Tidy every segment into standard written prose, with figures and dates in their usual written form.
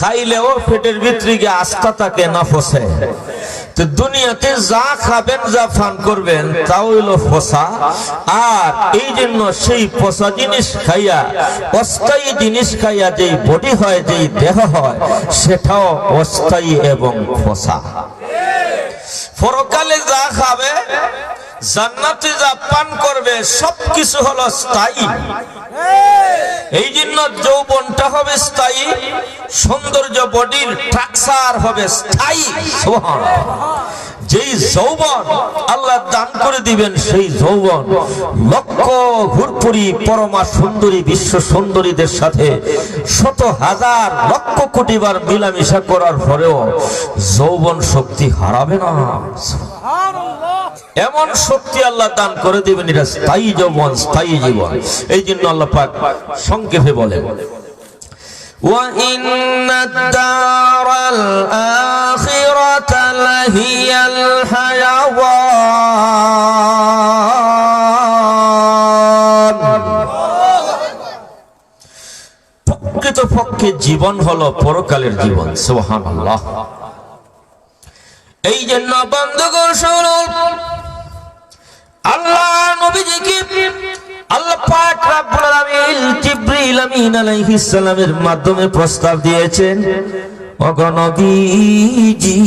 খাইলেও পেটের ভিতরে গিয়ে আস্থা থাকে না ফসে। তো দুনিয়াতে যা খাবেন যা পান করবেন তা হইল ফসা। আর এই জন্য সেই ফসা জিনিস খাইয়া, অস্থায়ী জিনিস খাইয়া যেই বডি হয়, যেই দেহ হয়, সেটাও অস্থায়ী এবং ফসা। পরকালে যা খাবে, জান্নাতে যা পান করবে, সবকিছু হলো স্থায়ী। এই জন্য যৌবনটা হবে স্থায়ী, সৌন্দর্য বডির স্ট্রাকচার হবে স্থায়ী। যেই যৌবন আল্লাহ দান করে দিবেন, সেই যৌবন লক্ষ হুরপুরি পরমা সুন্দরী বিশ্ব সুন্দরীদের সাথে শত হাজার লক্ষ কোটি বার মিলামিশা করার পরেও যৌবন শক্তি হারাবে না। এমন শক্তি আল্লাহ দান করে দিবেন, এটা স্থায়ী যৌবন, স্থায়ী জীবন। এই জন্য আল্লাহ পাক সংক্ষেপে বলেন, وَإِنَّ الدَّارَ الْآخِرَةَ لَهِيَ الْحَيَوَانُ। প্রকৃতপক্ষে জীবন হলো পরকালের জীবন। সুবহানাল্লাহ। এই জন্য বন্ধুগণ শুনুন, আল্লাহ নবীজিকে আল্লাহ পাক রব্বুল আলামিন জিবরিল আমিন আলাইহিস সালামের মাধ্যমে প্রস্তাব দিয়েছেন, ওগো নবীজি,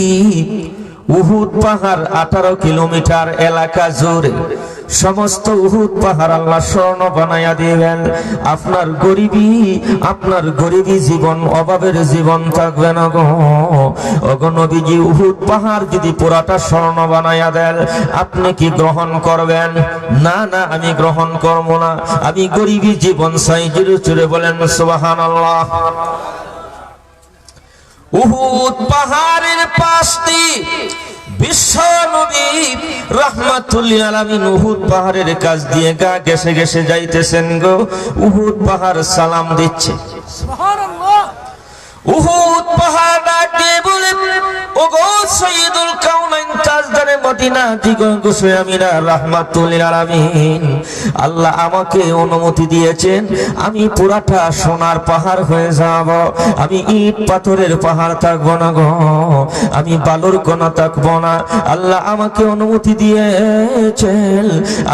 উহুদ পাহাড় 18 কিলোমিটার এলাকা জুড়ে সমস্ত উহুদ পাহাড় আল্লাহ স্বর্ণ বানাইয়া দিবেন। আপনার গরিবী জীবন, অভাবের জীবন থাকবে না গো। ওগো নবীজি, উহুদ পাহাড় যদি পুরাটা স্বর্ণ বানাইয়া দেন, আপনি কি গ্রহণ করবেন? না না, আমি গ্রহণ করব না, আমি গরিবী জীবন চাই। জোরে জোরে বলেন সুবহানাল্লাহ। উহুদ পাহাড়ের পাশ দিয়ে বিশ্ব নবী রাহমাতুল লিল আলামিন উহুদ পাহাড়ের কাছ দিয়ে গা ঘেঁষে ঘেঁষে যাইতেছেন গো। উহুদ পাহাড় সালাম দিচ্ছে। সুবহানাল্লাহ। উহুদ পাহাড় ডাকে বলে, ওগো সাইয়্যিদুল কাউনাইন তাজদারে মদিনা দিগঙ্গসে আমিনা রাহমাতুল লিল আলামিন, আল্লাহ আমাকে অনুমতি দিয়েছেন, আমি পুরাটা সোনার পাহাড় হয়ে যাব। আমি ইট পাথরের পাহাড় থাকবো না গো, আমি বালুর কণা থাকবো না। আল্লাহ আমাকে অনুমতি দিয়েছেন,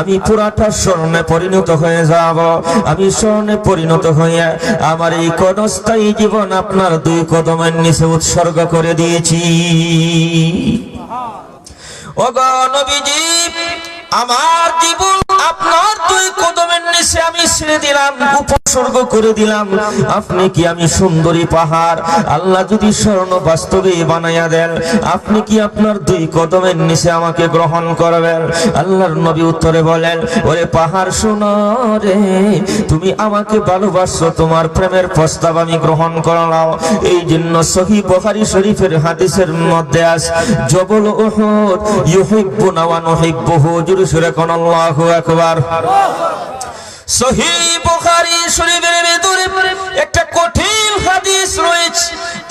আমি পুরাটা স্বর্ণে পরিণত হয়ে যাব। আমি স্বর্ণে পরিণত হয়ে আমার এই ক্ষণস্থায়ী জীবন আপনার 2 কদমের নিচে উৎসর্গ করে দিয়েছি। ওগো নবীজি, আমার জীবন আপনার 2 কদমের নিচে আমি ছেড়ে দিলাম, উপসর্গ করে দিলাম। আপনি কি আমি সুন্দরী পাহাড় আল্লাহ যদি স্বর্ণ বাস্তবে বানাইয়া দেন, আপনি কি আপনার 2 কদমের নিচে আমাকে গ্রহণ করবেন? আল্লাহর নবী উত্তরে বলেন, ওরে পাহাড় শোনো রে, তুমি আমাকে ভালোবাসো, তোমার প্রেমের প্রস্তাব আমি গ্রহণ করলাম। এই জন্য সহিহ বুখারী শরীফের হাদিসের মধ্যে আছে, জবল উহুদ ইউহিব্বুনা ওয়া নুহিব্বুহু। জোরে জোরে কোন আল্লাহু আকবার। সহিহ বুখারী শরীফের ভিতরে একটা কঠিন হাদিস রয়েছে।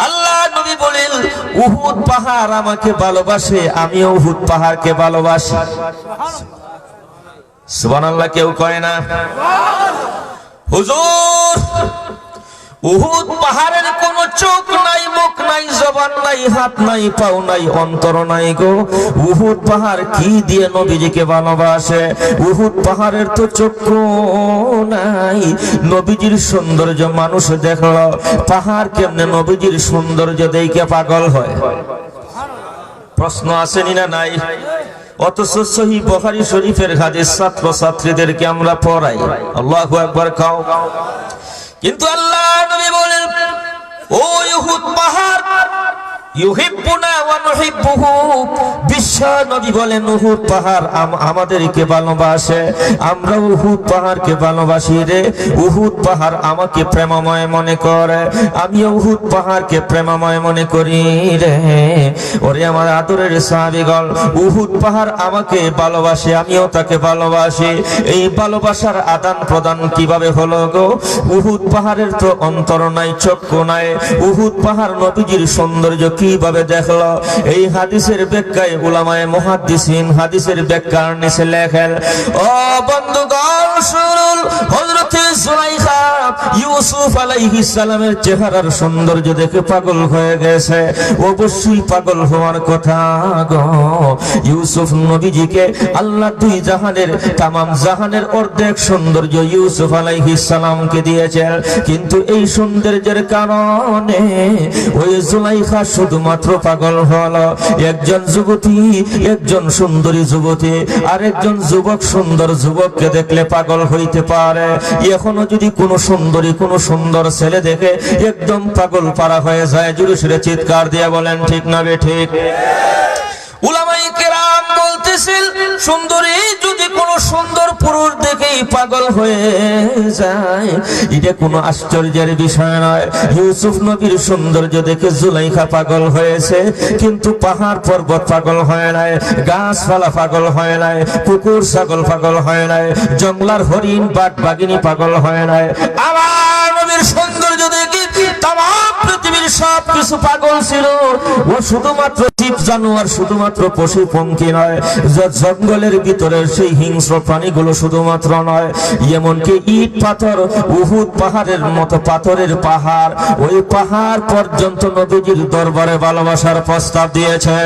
আল্লাহ নবী বলেন, উহুদ পাহাড় আমাকে ভালোবাসে, আমিও উহুদ পাহাড়কে ভালোবাসি। সুবহানাল্লাহ। কেউ কয় না হুজুর, উহুদ পাহাড়ের কোন চোখ নাই, মুখ নাই, জবান নাই, হাত নাই, পাও নাই, অন্তর নাই গো। উহুদ পাহাড় কি দিয়ে নবীজিকে ভালোবাসে? উহুদ পাহাড়ের তো চক্ষু নাই। নবীজির সৌন্দর্য মানুষ দেখলো, পাহাড় কেমনে নবীজির সৌন্দর্য দেখে পাগল হয়? প্রশ্ন আসেনি না নাই? অথচ সহিহ বুখারী শরীফের হাদিস ছাত্র ছাত্রীদেরকে আমরা পড়াই। আল্লাহু আকবার কাও। কিন্তু আল্লাহ নবী বলেন, ও উহুদ পাহাড় ইউহিব্বুনা ওয়া নুহিব্বুহু, বিশ্ব নবী বলেন উহুদ পাহাড় আমাদেরকে ভালোবাসে, আমরা উহুদ পাহাড়কে ভালোবাসি রে। উহুদ পাহাড় আমাকে প্রেমময় মনে করে, আমিও উহুদ পাহাড়কে প্রেমময় মনে করি রে। ওরে আমার আদরের সাহাবীগণ, উহুদ পাহাড় আমাকে ভালোবাসে, আমিও তাকে ভালোবাসি। এই ভালোবাসার আদান প্রদান কিভাবে হলো গো? উহুদ পাহাড়ের তো অন্তর নাই, চক্ষু নাই। উহুদ পাহাড় নবীজির সৌন্দর্য কি কিভাবে দেখলো? এই হাদিসের ব্যাখ্যায় উলামায়ে মুহাদ্দিসিন হাদিসের ব্যাখ্যার নিচে লেখেন, ও বন্ধুগণ শুনুন, হযরতে জুলাইখা ইউসুফ আলাইহিস সালামের চেহারার সৌন্দর্য দেখে পাগল হয়ে গেছে। অবশ্যই পাগল হওয়ার কথা গো। ইউসুফ নবীজিকে আল্লাহ দুই জাহানের তামাম জাহানের অর্ধেক সৌন্দর্য ইউসুফ আলাইহিস সালামকে দিয়েছেন, কিন্তু এই সৌন্দর্যের কারণে ওই জুলাইখা শুধুমাত্র পাগল হলো। একজন যুবতী, একজন সুন্দরী যুবতী আর একজন যুবক সুন্দর যুবককে দেখলে পাগল হইতে পারে। এখনো যদি কোনো সুন্দরী কোনো সুন্দর ছেলে দেখে একদম পাগল পারা হয়ে যায়। জোরে সুরে চিৎকার দিয়ে বলেন ঠিক না বেঠিক? উলামায়ে কেরাম বলতেছেন, সুন্দরী যদি কোন সুন্দর পুরুষ দেখেই পাগল হয়ে যায়, এটা কোনো আশ্চর্যের বিষয় নয়। ইউসুফ নবীর সৌন্দর্য দেখে জুলাইখা পাগল হয়েছে, কিন্তু পাহাড় পর্বত পাগল হয় নাই, গাছপালা পাগল হয় নাই, কুকুর ছাগল পাগল হয় নাই, জঙ্গলার হরিণ বাঘ বাঘিনী পাগল হয় নাই। আমার নবীর সৌন্দর্য দেখে তামাম পৃথিবীর সব কিছু পাগল ছিল। ও শুধুমাত্র জীব জানোয়ার, শুধুমাত্র পশু পঙ্খী নয়, জঙ্গলের ভিতরে সেই হিংস্র প্রাণীগুলো শুধুমাত্র নয়, এমনকি ইট পাথর উহুদ পাহাড়ের মতো পাথরের পাহাড়, ওই পাহাড় পর্যন্ত নবীজির দরবারে ভালোবাসার প্রস্তাব দিয়েছে।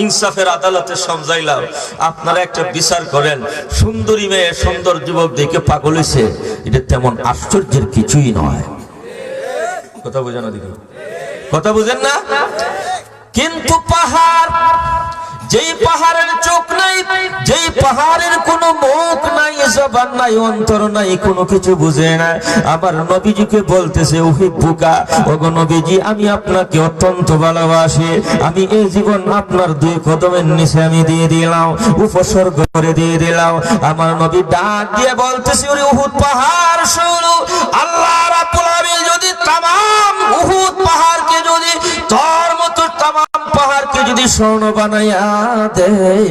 ইনসাফের আদালতে সমঝাইলাম, আপনারা একটা বিচার করেন, সুন্দরী মেয়ে সুন্দর যুবক দেখে পাগল হইছে, এটা তেমন আশ্চর্যের কিছুই নয়। কথা বুঝেন না? দেখি কথা বুঝেন না? কিন্তু পাহাড়, যেই পাহাড়ের চোখ নাই, যেই পাহাড়ের কোনো মুখ নাই, জবান নাই, অন্তর নাই, কোনো কিছু বুঝে না, আমার নবীজিকে বলতেছে উহিব্বুকা, ওগো নবীজি আমি আপনাকে অত্যন্ত ভালোবাসি, আমি এই জীবন আপনার দুই কদমের নিচে আমি দিয়ে দিলাম, উপসর্গ করে দিয়ে দিলাম। আমার নবী ডাক দিয়ে বলতেছে, ওরে উহুদ পাহাড় শুনো, আল্লাহ রাব্বুল আলামিন যদি তামাম উহুদ পাহাড়কে যদি তোর মতো তামাম পাহাড়কে যদি স্বর্ণ বানাইয়া দেয়,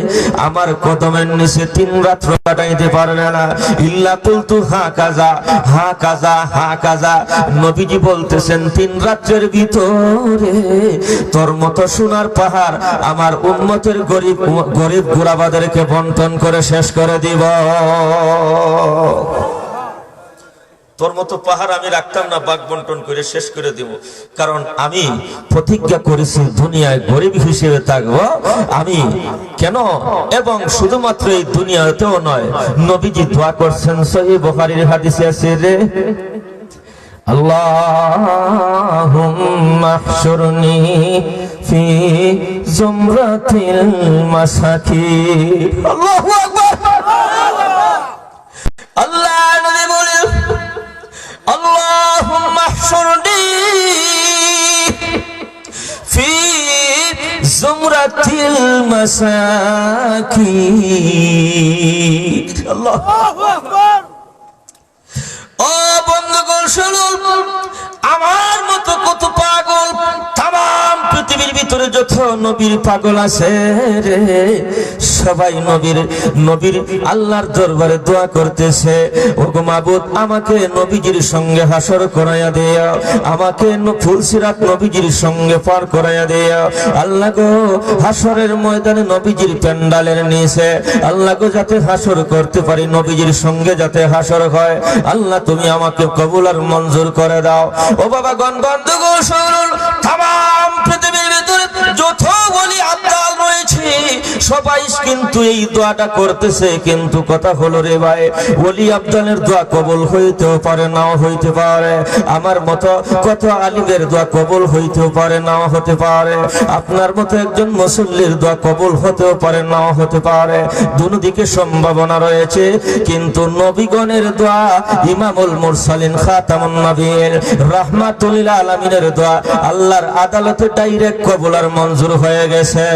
আমার কদমের নিচে 3 রাত কাটাইতে পারবে না। ইল্লা কুলতু হা কাজা হা কাজা হা কাজা। নবীজি বলতেছেন 3 রাতের ভিতরে তোর মতো সোনার পাহাড় আমার উম্মতের গরিব গরিব গোরাবাদেরকে বন্টন করে শেষ করে দিব। তোর মতো পাহাড় আমি রাখতাম না, বাগ বন্টন করে শেষ করে দেব, কারণ আমি প্রতিজ্ঞা করেছি দুনিয়ায় গরিব হিসেবে থাকবো আমি। কেন? এবং শুধুমাত্র এই দুনিয়াতেও নয়, নবীজি দোয়া করছেন, সহিহ বুখারীর হাদিসে আছে রে, আল্লাহুম্মা হশুরনি ফি জুমরাতিল মাসাকিন। আল্লাহু আকবার। আল্লাহ নবী বলেন, আল্লাহুম্মা হশুরনি ফি জুমরাতিল মাসাকিন। আল্লাহু আকবার। ও বন্ধুগণ শুনুন, আমার মতো কত পাগল তামাম পৃথিবীর ভিতরে যত নবীর পাগল আছে রে, সবাই নবীর আল্লাহর দরবারে দোয়া করতেছে, ওগো মাবুদ আমাকে নবীজির সঙ্গে হাসর করাইয়া দিও, আমাকে ফুলসিরাত নবীজির সঙ্গে পার করাইয়া দিও। আল্লাহ গো, হাসরের ময়দানে নবীজির প্যান্ডালের নিচে আল্লাহ গো যাতে হাসর করতে পারি, নবীজির সঙ্গে যাতে হাসর হয়, আল্লাহ তুমি আমাকে কবুল আর মঞ্জুর করে দাও। ও বাবা গণ বন্ধুগণ শুনুন, তামাম পৃথিবীর ভিতরে যত ওলি আব্দাল রয়েছে সবাই কিন্তু এই দোয়াটা করতেছে, কিন্তু কথা হলো রে ভাই, ওলি আব্দালের দোয়া কবুল হইতেও পারে নাও হইতে পারে, আমার মতো কত আলিমের দোয়া কবুল হইতেও পারে নাও হতে পারে, আপনার মতো একজন মুসল্লির দোয়া কবুল হতেও পারে নাও হতে পারে, দুদিকে সম্ভাবনা রয়েছে। কিন্তু নবীগণের দোয়া, ইমামুল মুরসালিন খাতামুন নবীর রাহমাতুল লিল আলামিনের দোয়া আল্লাহর আদালতে ডাইরেক্ট কবুল আর মঞ্জুর হয়ে গেছে।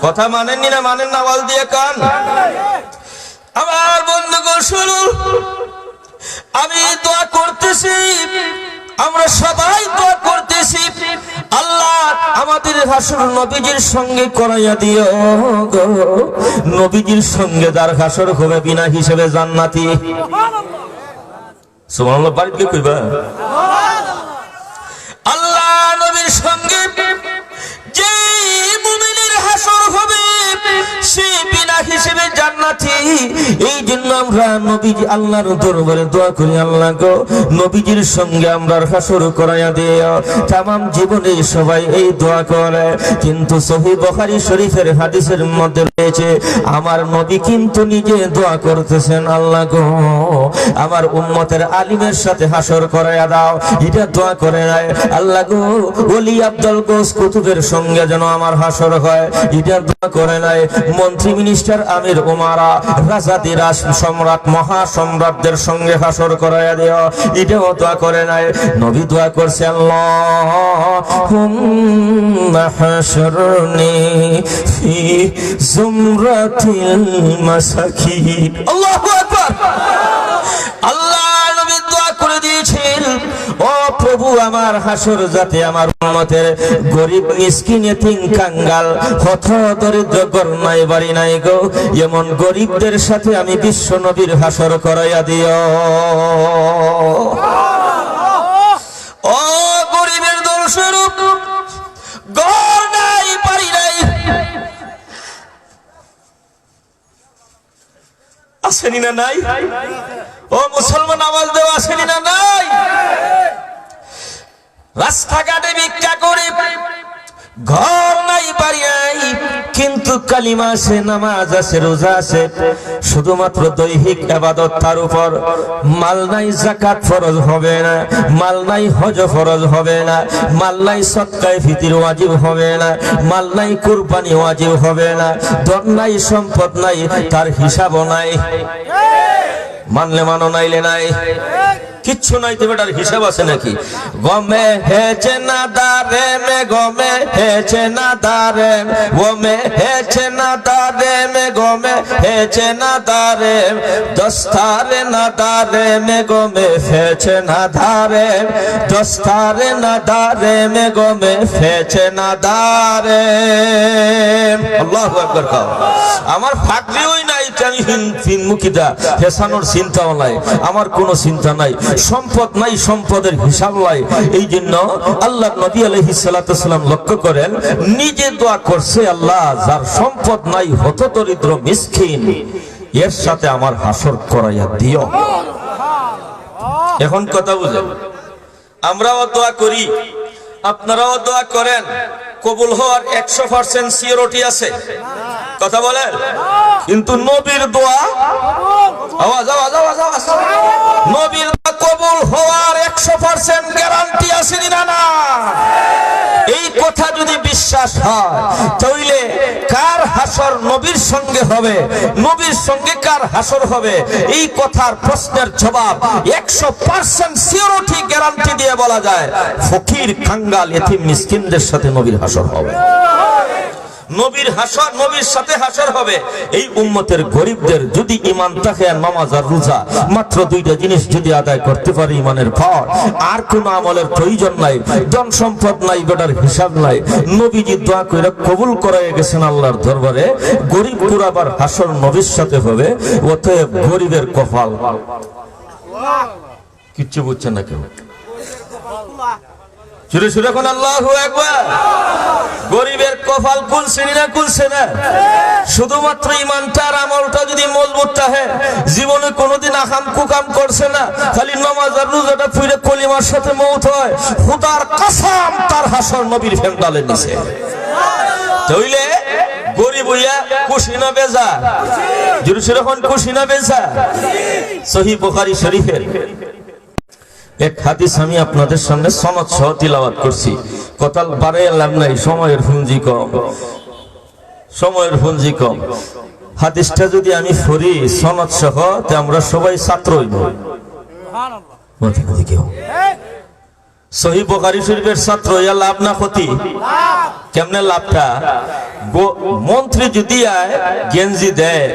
কথা মানেননি না? মানেন না? ওয়াল দিয়ে কান। আমার বন্ধুগণ শুনুন, আমি দোয়া করতেছি, আমরা সবাই দোয়া করতেছি, আল্লাহ আমাদের হাসর নবীজির সঙ্গে করাইয়া দিও গো, নবীজির সঙ্গে যার হাসর হবে বিনা হিসেবে জান্নাতি। সুবহানাল্লাহ বাড়িতে কইবা আল্লাহ নবীর সঙ্গে যে মুমিনের হাসর হবে সে বিনা হিসেবে জান্নাতি। এই জন্য আমরা নবীজি আল্লাহর দরবারে দোয়া করি, আল্লাহ গো নবীজির সঙ্গে আমরা হাসর করাইয়া দিও। তামাম জীবনে সবাই এই দোয়া করে, কিন্তু সহিহ বুখারী শরীফের হাদিসের মধ্যে রয়েছে আমার নবী কিন্তু নিজে দোয়া করতেছেন, আল্লাহ গো আমার উম্মতের আলিমের সাথে হাসর করাইয়া দাও। এটা দোয়া করে নাই, আল্লাহ গো ওলি আব্দুল গোস কুতুবের সঙ্গে যেন আমার হাসর হয়। এটা দোয়া করে নাই মন্ত্রী মিনিস্টার আমির উমারা রাজাদি রাজ সম্রাট মহা সম্রাটদের সঙ্গে হাসর করাইয়া দিও। এটাও দোয়া করে নাই, নবী দোয়া করছে আল্লাহুম্মা হাশরনি ফি জুমরাতিল মাসাকিন। আল্লাহু আকবার। আল্লাহ নবী দোয়া করে দিয়েছেন, ও প্রভু আমার হাসর যাতে আমার উম্মতের গরিব মিসকিন এতিম কাঙ্গাল হত দরিদ্র ঘর নাই বাড়ি নাই গো এমন গরিবদের সাথে আমি বিশ্ব নবীর হাসর করাইয়া দিও। ও গরিবের দোষরূপ ঘর নাই বাড়ি নাই আসেনি না নাই? ও মুসলমান আওয়াজ দেওয়া আসেনি না নাই? রাস্তাঘাটে ভিক্ষা করে ঘর নাই বাড়ি নাই, কিন্তু কালিমা আছে, নামাজ আছে, রোজা আছে, শুধুমাত্র দৈহিক ইবাদত তার উপর মাল নাই, যাকাত ফরজ হবে না, মাল নাই হজ ফরজ হবে না, মাল নাই সদকায়ে ফিতর ওয়াজিব হবে না, মাল নাই কুরবানি ওয়াজিব হবে না, ধন নাই সম্পদ নাই তার হিসাবও নাই, মানলে মানো নাইলে নাই, কিচ্ছু নাই, তো বেটার হিসাব আছে নাকি? গমে হেছে না দারে মে গমে হেছে না দারে গমে হেছে না দারে মে গমে হেছে না দারে দস্তারে না দারে মে গমে ফেছে না ধারে দস্তারে না দারে মে গমে ফেছে না দারে। আল্লাহু আকবার। খাও আমার ফাকরিওই নাই, আমি হিনমুখিদা হেসানোর চিন্তাও নাই, আমার কোনো চিন্তা নাই, সম্পদ নাই, সম্পদের হিসাব নাই। এই জন্য আল্লাহ নবী আলাইহিস সালাতু ওয়াস সালাম লক্ষ্য করেন নিজে দোয়া করছে, আল্লাহ যার সম্পদ নাই হত দরিদ্র মিসকিন এর সাথে আমার হাসর করাইয়া দিও। এখন কথা বুঝেন, আমরাও দোয়া করি, আপনারাও দোয়া করেন, কবুল হওয়ার 100% সিওরিটি আছে, কথা বলেন, কিন্তু নবীর দোয়া আওয়াজ আওয়াজ আওয়াজ আওয়াজ নবীর দোয়া কবুল হওয়ার 100% গ্যারান্টি আছে না? না। এই কথা যদি বিশ্বাস হয় তাহলে কার হাসর নবীর সঙ্গে হবে, নবীর সঙ্গে কার হাসর হবে, এই কথার প্রশ্নের জবাব 100% সিওরিটি গ্যারান্টি দিয়ে বলা যায়, ফকির কাঙ্গাল এতিম মিসকিনদের সাথে নবীর হাসর হবে। নবীর হাসর, নবীর সাথে হাসর হবে। এই উম্মতের গরিবদের যদি ঈমান থাকে, নামাজ আর রোজা মাত্র দুইটা জিনিস যদি আদায় করতে পারে ঈমানের পর, আর কোনো আমলের প্রয়োজন নাই, ধন সম্পদ নাই, বেটার হিসাব নাই, নবীজি দোয়া কইরা কবুল করায় গেছেন আল্লাহর দরবারে, গরিব কুরাবার হাসর নবীর সাথে হবে। অতএব গরিবের কপাল, কিচ্ছু বুঝছেন না কেউ? শুরু শুরু এখন আল্লাহু আকবার। গরিবের কপাল খুলছে না খুলছে না? শুধুমাত্র ইমানটার আমলটা যদি মজবুত থাকে, জীবনে কোনোদিন আকাম কুকাম করছে না, খালি নামাজ আর রোজাটা পড়ে কলিমার সাথে মওত হয়, খোদার কসম তার হাসর নবীর ফেন্ডালে নিছে। তাইলে গরিব হইয়া খুশি না বেজা? শুরু শুরু এখন খুশি না বেজা? সহিহ বুখারী শরীফের এক হাদিস আমি আপনাদের সামনে সনদ সহ তিলাওয়াত করছি, কথা বাড়াইয়া লাভ নাই, সময়ের পুঁজি কম, সময়ের পুঁজি কম। হাদিসটা যদি আমি পড়ি সনদ সহ, তে আমরা সবাই ছাত্র হইব। সহিহ বুখারী শরীফের ছাত্র হইয়া লাভ না ক্ষতি? কেমনে লাভটা? মন্ত্রী যদি আয় গেঞ্জি দেয়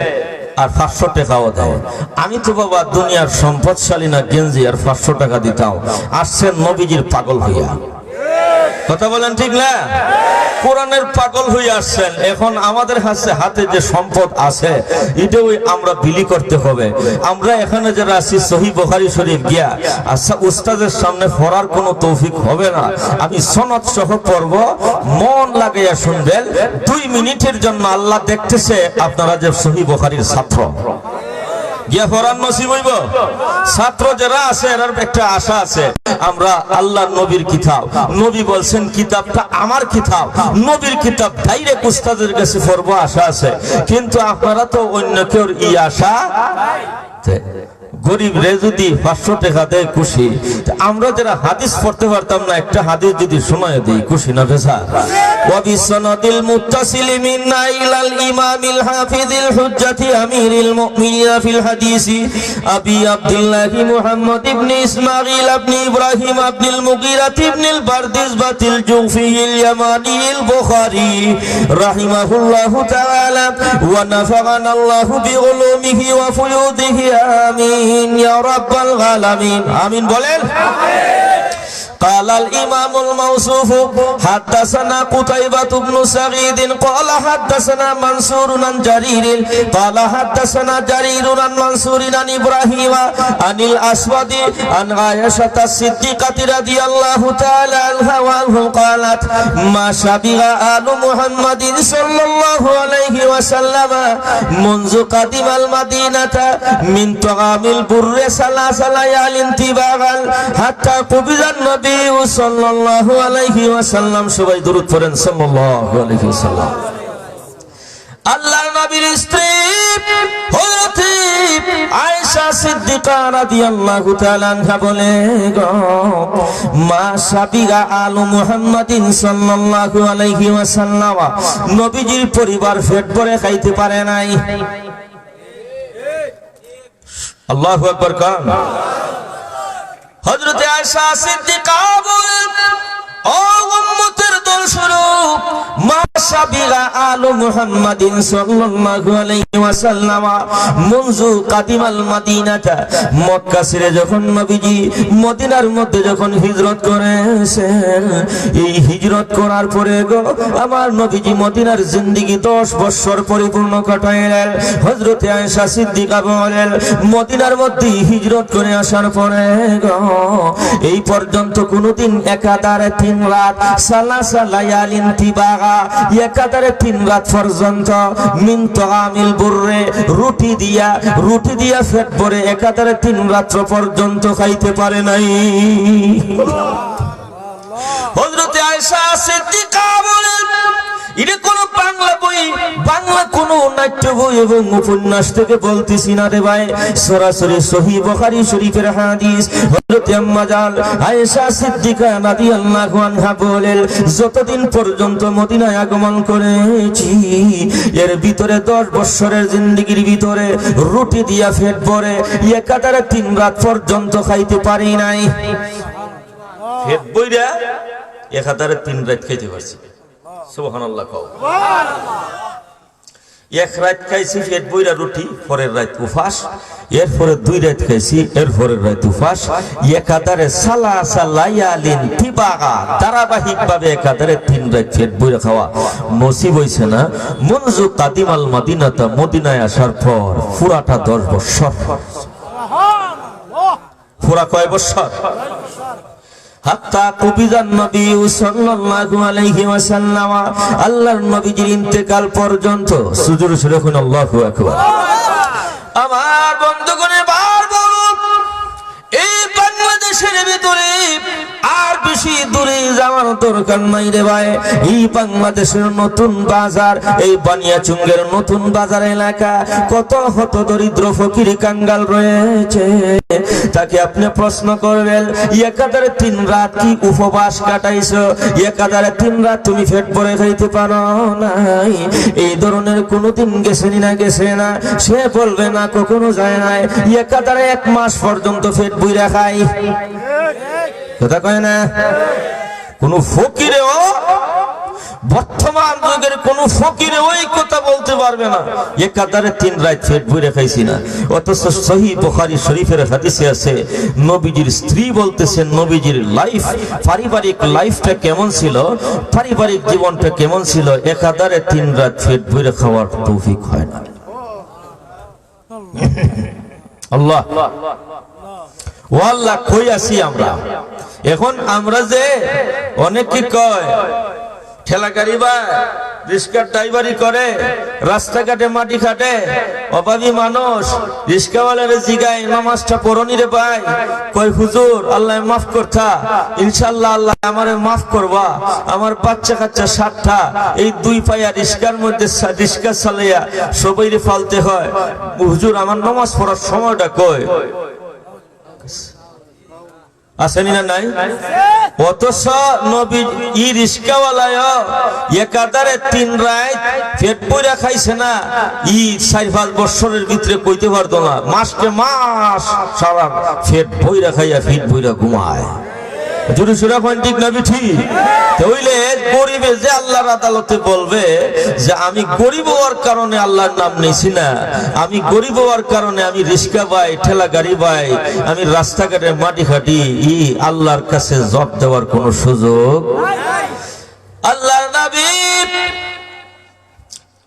আর 500 টাকাও দেয়, আমি তো বাবা দুনিয়ার সম্পদশালী না, গেঞ্জি আর 500 টাকা দিতাম, আসছেন নবীজির পাগল হইয়া, কথা বলেন ঠিক না? কোরআনের পাগল হয়ে আসছেন, এখন আমাদের হাতে যে সম্পদ আছে এটাও আমরা বিলি করতে হবে। আমরা এখানে যারা আছি সহিহ বুখারী শরীফ গিয়া আচ্ছা উস্তাদের সামনে পড়ার কোনো তৌফিক হবে না, আমি সনদ সহ পড়ব, মন লাগাইয়া শুনবেন। 2 মিনিটের জন্য আল্লাহ দেখতেছে আপনারা যে সহিহ বুখারীর ছাত্র, গিয়া পড়ার নসিব হইব। ছাত্র যারা আছে এর একটা আশা আছে, আমরা আল্লাহর নবীর কিতাব, নবী বলছেন কিতাবটা আমার কিতাব, নবীর কিতাব ডাইরেক্ট উস্তাদের কাছে পড়বো আশা আছে। কিন্তু আপনারা তো অন্য কেউ ই আশা, গরিব রে যদি 500 টাকা দেয় খুশি, আমরা যারা হাদিস পড়তে পারতাম না একটা হাদিস যদি শোনায় দিই খুশি না ভেসা। ওয়া বিসনাদিল মুত্তাসিল মিন্না ইলাল ইমামিল হাফিজিল হুজ্জাতি আমিরিল মুমিনিনা ফিল হাদিসি আবি আব্দুল্লাহ মুহাম্মদ ইবনে ইসমাঈল ইবনে ইব্রাহিম ইবনুল মুগীরা ইবনুল বারদিস বাতিল জুফিল ইয়ামানিল বুখারী রাহিমাহুল্লাহু তাআলা ওয়া নাফা'ানাল্লাহু বিউলুমিহি ওয়া ফুয়ুদিহি আমিন يا رب العالمين آمين بولن قال الإمام الموصوف حدثنا قتيبة بن سعيد قال حدثنا منصور عن جرير قال حدثنا جرير عن منصور عن إبراهيم عن الأسود عن عائشة الصديقة رضي الله تعالى عنها وعنه قالت ما شبه آل محمد صلى الله عليه وسلم منذ قدم المدينة من طعام البر 3 ليال تباعا حتى قبض النبي সাল্লাল্লাহু আলাইহি ওয়াসাল্লাম। সবাই দরুদ পড়েন সাল্লাল্লাহু আলাইহি ওয়াসাল্লাম। আল্লাহর নবীর স্ত্রী হযরত আয়েশা সিদ্দিকা রাদিয়াল্লাহু তাআলা আনহা বলে গো মা সাবিগা আলু মুহাম্মাদিন সাল্লাল্লাহু আলাইহি ওয়াসাল্লাম, নবীজির পরিবার পেট ভরে খাইতে পারে নাই। আল্লাহু আকবার কান। হযরত আয়েশা সিদ্দিকা বলেন ও উম্মতের দলস্বরূপ মা সাবিগা আলু মুহাম্মাদিন সাল্লাল্লাহু আলাইহি ওয়াসাল্লাম মুনযু কাদিমাল মাদিনাতা, মক্কা ছেড়ে যখন নবীজি মদিনার মধ্যে যখন হিজরত করেছেন, এই হিজরত করার পরে গো আমার নবীজি মদিনার জিন্দেগি 10 বছর পরিপূর্ণ কাটাইলেন। হযরত আয়েশা সিদ্দিকা বলেন মদিনার মধ্যে হিজরত করে আসার পরে গো এই পর্যন্ত কোনদিন একাধারে 3 রাত সালাসা লায়ালিন তিবাগা, একাধারে 3 রাত পর্যন্ত মিন তাআমিল বুররে রুটি দিয়া পেট ভরে একাধারে 3 রাত্র পর্যন্ত খাইতে পারে নাই। হযরত আয়েশা সিদ্দিকা বলেন এটা কোন বাংলা বই, বাংলা কোন নাট্য বই এবং উপন্যাস থেকে বলতেছি না রে ভাই, সরাসরি সহিহ বুখারী শরীফের হাদিস। হযরত আম্মা জান আয়েশা সিদ্দিকা রাদিয়াল্লাহু আনহা বলেন যতদিন পর্যন্ত মদিনায় আগমন করেছি এর ভিতরে 10 বছরের জিন্দেগির ভিতরে রুটি দিয়া পেট ভরে একাধারে 3 রাত পর্যন্ত খাইতে পারি নাই। পেট ভইরা একাধারে 3 রাত খাইতে পারছি। সুবহানাল্লাহ কও। এক রাত খাইছি পেট ভইরা রুটি, পরের রাত উপাস, এরপরে 2 রাত খাইছি, এরপরের রাত উপাস, একাধারে সালাসা লায়ালিন তিবাগা ধারাবাহিক ভাবে একাধারে 3 রাত পেট ভইরা খাওয়া নসিব হইছে না। মুনযু কাদিমাল মাদিনাতা, মদিনায় আসার পর পুরাটা 10 বছর। সুবহানাল্লাহ। পুরা কয় বছর? হাত্তা কুবিজান নবী সাল্লাল্লাহু আলাইহি ওয়াসাল্লাম, আল্লাহর নবীজির ইন্তেকাল পর্যন্ত। সুজুর সুরে কোন আল্লাহু আকবার। আমার বন্ধুগণ এবার বলুন এই বাংলাদেশের ভিতরে আর বেশি দূরে যাওয়ার দরকার নাই রে ভাই। এই বাংলাদেশের নতুন বাজার, এই বানিয়াচুঙ্গের নতুন বাজার এলাকা কত হত দরিদ্র ফকির কাঙ্গাল রয়েছে, তাকে আপনি প্রশ্ন করবেন একাধারে 3 রাত কি উপবাস কাটাইছো, একাধারে 3 রাত তুমি পেট ভরে খাইতে পারো নাই, এই ধরনের কোনদিন গেছেনি না গেছে না? সে বলবে না কখনো যায় নাই। একাধারে 1 মাস পর্যন্ত পেট ভইরা খাই, কথা কয় না? কোন ফকিরেও বর্তমান যুগের কোন ফকির ওই কথা বলতে পারবে না একাধারে 3 রাত পেট ভরে খাইছি না। অথচ সহিহ বুখারী শরীফের হাদিসে আছে নবীজির স্ত্রী বলতেছেন নবীজির লাইফ, পারিবারিক লাইফটা কেমন ছিল, পারিবারিক জীবনটা কেমন ছিল, একাধারে 3 রাত পেট ভরে খাওয়ার তৌফিক হয় না। আল্লাহ ও আল্লাহ, কই আছি আমরা এখন? আমরা যে অনেকে কয় ঠেলা গাড়ি বা রিক্সার ড্রাইভারি করে, রাস্তাঘাটে মাটি খাটে, অভাবী মানুষ, রিক্সাওয়ালারে জিগায় নামাজটা পড়নি রে ভাই, কয় হুজুর আল্লাহ মাফ করতা, ইনশাআল্লাহ আল্লাহ আমারে মাফ করবা, আমার বাচ্চা কাচ্চা 7টা, এই 2 পায়া রিক্সার মধ্যে রিক্সা চালাইয়া সবাইরে ফালতে হয়, হুজুর আমার নামাজ পড়ার সময়টা কই? আসেনি না নাই? অথচ নবী ই রিস্কাওয়ালায় একাধারে 3 রাত পেট পয়রা খাইছে না, ই 4-5 বছরের ভিতরে কইতে পারতো না, মাসকে মাস সারা পেট পয়রা খাইয়া ফিট পয়রা ঘুমায়। জুরি সুরা ঠিক না ঠিক? তাইলে গরিবে যে আল্লাহর আদালতে বলবে যে আমি গরিব হওয়ার কারণে আল্লাহর নাম নিছি না, আমি গরিব হওয়ার কারণে আমি রিক্সা বাই, ঠেলা গাড়ি বাই, আমি রাস্তাঘাটে মাটি খাটি, ই আল্লাহর কাছে জব দেওয়ার কোন সুযোগ আল্লাহর নবী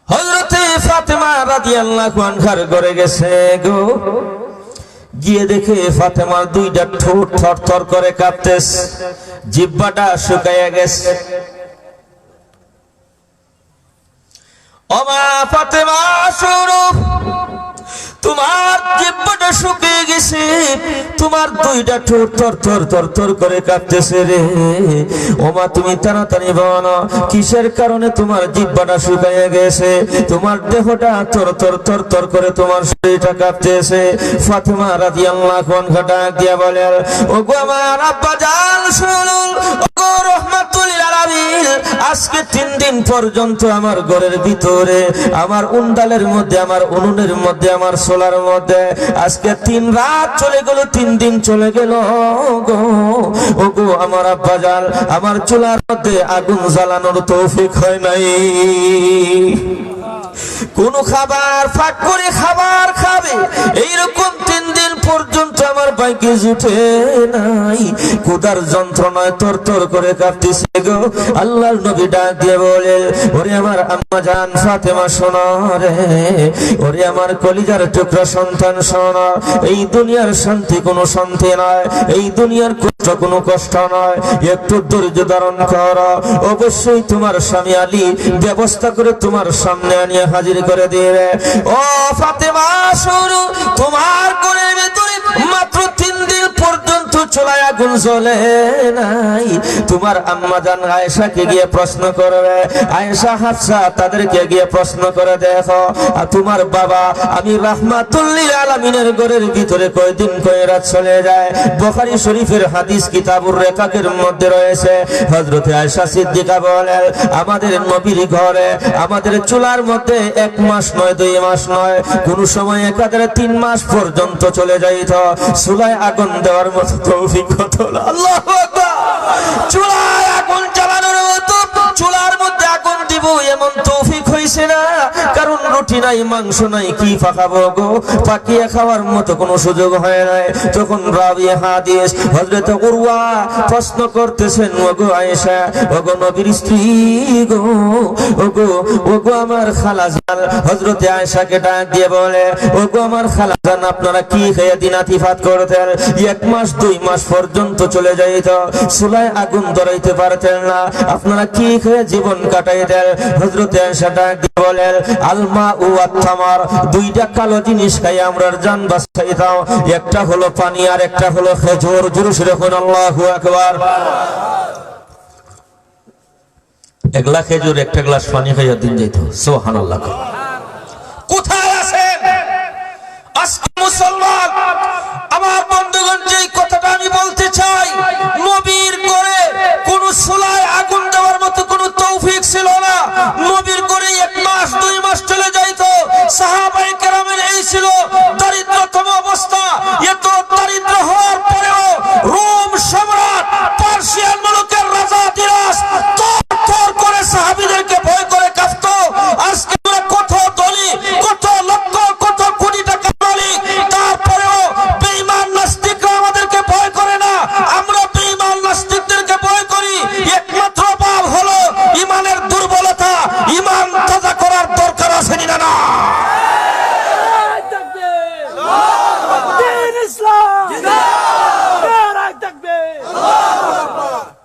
হযরতে ফাতেমা রাদিয়াল্লাহু আনহার ঘরে গেছে গো, গিয়ে দেখে ফাতেমার 2টা ঠোঁট থরথর করে কাঁপতেছে, জিহ্বাটা শুকায়া গেছে। ও মা ফাতেমা, শুনো, তোমার জিহ্বাটা শুকিয়ে গেছে, তোমার 2টা ঠোঁট থরথর করে কাঁপতেছে রে। ও মা তুমি তাড়াতাড়ি বলো কিসের কারণে তোমার জিহ্বাটা শুকিয়ে গেছে, তোমার দেহটা থরথর করে তোমার শরীরটা কাঁপতেছে। ফাতেমা রাদিয়াল্লাহু আনহা ডাক দিয়া বলে, ও গো আমার আব্বা জান শুনুন, ও গো রাহমাতুল লিল আলামিন, আজকে 3 দিন পর্যন্ত আমার ঘরের ভিতরে, আমার উন্ডালের মধ্যে, আমার উনুনের মধ্যে, আমার সোলার মধ্যে আজকে 3 রাত চলে গেল, 3 দিন চলে গেল গো। ও গো আমার আব্বা জান, আমার চুলার মধ্যে আগুন জ্বালানোর তৌফিক হয় নাই, কোন খাবার ফাঁক করে খাবার খাবে এইরকম 3 দিন পর্যন্ত আমার বাইকে জুটে নাই, ক্ষুধার যন্ত্রণায় তরতর করে কাঁপতেছে গো। আল্লাহর নবী ডাক দিয়ে বলে, ওরে আমার আম্মা জান ফাতেমা শোনো রে, ওরে আমার কলিজার টুকরা সন্তান শোনো, এই দুনিয়ার শান্তি কোনো শান্তি নয়, এই দুনিয়ার কষ্ট কোনো কষ্ট নয়, একটু ধৈর্য ধারণ করো, অবশ্যই তোমার স্বামী আলী ব্যবস্থা করে তোমার সামনে আনিয়ে হাজির করে দিবে। ও ফাতেমা শুনো, তোমার ঘরের ভিতরে মাত্র 3 দিন পর্যন্ত চুলায় আগুন জ্বলে নাই, তোমার আম্মা জান আয়েশাকে গিয়ে প্রশ্ন করবে, আয়েশা হাফসা তাদেরকে গিয়ে প্রশ্ন করে দেখো, আর তোমার বাবা আমি রাহমাতুল লিল আলামিনের ঘরের ভিতরে কয়দিন কয় রাত চলে যায়। বুখারী শরীফের হাদিস কিতাবুর রেকাকের মধ্যে রয়েছে, হযরতে আয়েশা সিদ্দিকা বলেন, আমাদের নবীর ঘরে আমাদের চুলার মধ্যে 1 মাস নয়, 2 মাস নয়, কোন সময় একাধারে 3 মাস পর্যন্ত চলে যাইত, চুলায় আগুন দেওয়ার মতো তৌফিক হতো না। আল্লাহু আকবার! চুলায় আগুন জ্বালানোর মতো, চুলার মধ্যে আগুন দিব এমন তৌফিক হইছে না, কারণ রুটি নাই, মাংস নাই, কি পাকাবো গো, পাকিয়ে খাওয়ার মতো কোনো সুযোগ হয় নাই। তখন রাবি হাদিস হযরত উরওয়া প্রশ্ন করতেছেন, ওগো আয়েশা, ওগো নবীর স্ত্রী গো, ওগো আমার খালাজান, হযরতে আয়েশাকে ডাক দিয়ে বলে, ওগো আমার খালাজান, আপনারা কি খেয়ে দিনাতিফাত করতেন? 1 মাস 2 মাস পর্যন্ত চলে যাইত, চুলায় আগুন ধরাইতে পারতেন না, আপনারা কি খেয়ে জীবন কাটাইতেন? হযরতে আয়েশা ডাক দিয়ে বলেন, আলমা ও আত্তামার, 2টা কালো জিনিস খাই আমরা জান বাঁচাইতাম, একটা হলো পানি আর একটা হলো খেজুর। জোরে সুরে বলুন আল্লাহু আকবার। 1 গ্লাস খেজুর, 1টা গ্লাস পানি খাইয়া দিন যাইতো। সুবহানাল্লাহ। কোথায় আছেন আজকে মুসলমান? আমার বন্ধুগণ, যে কথাটা আমি বলতে চাই, নবীর ঘরে কোন চুলায় আগুন দেওয়ার মতো কোনো তৌফিক ছিল না, নবীর ঘরে 1 মাস 2 মাস চলে যাইতো। সাহাবায়ে কেরামের এই ছিল দরিদ্রতম অবস্থা, এত দরিদ্র হওয়ার পরেও রোম সম্রাট পার্সিয়ান মুলুকের রাজা তিরাস তর করে সাহাবীদের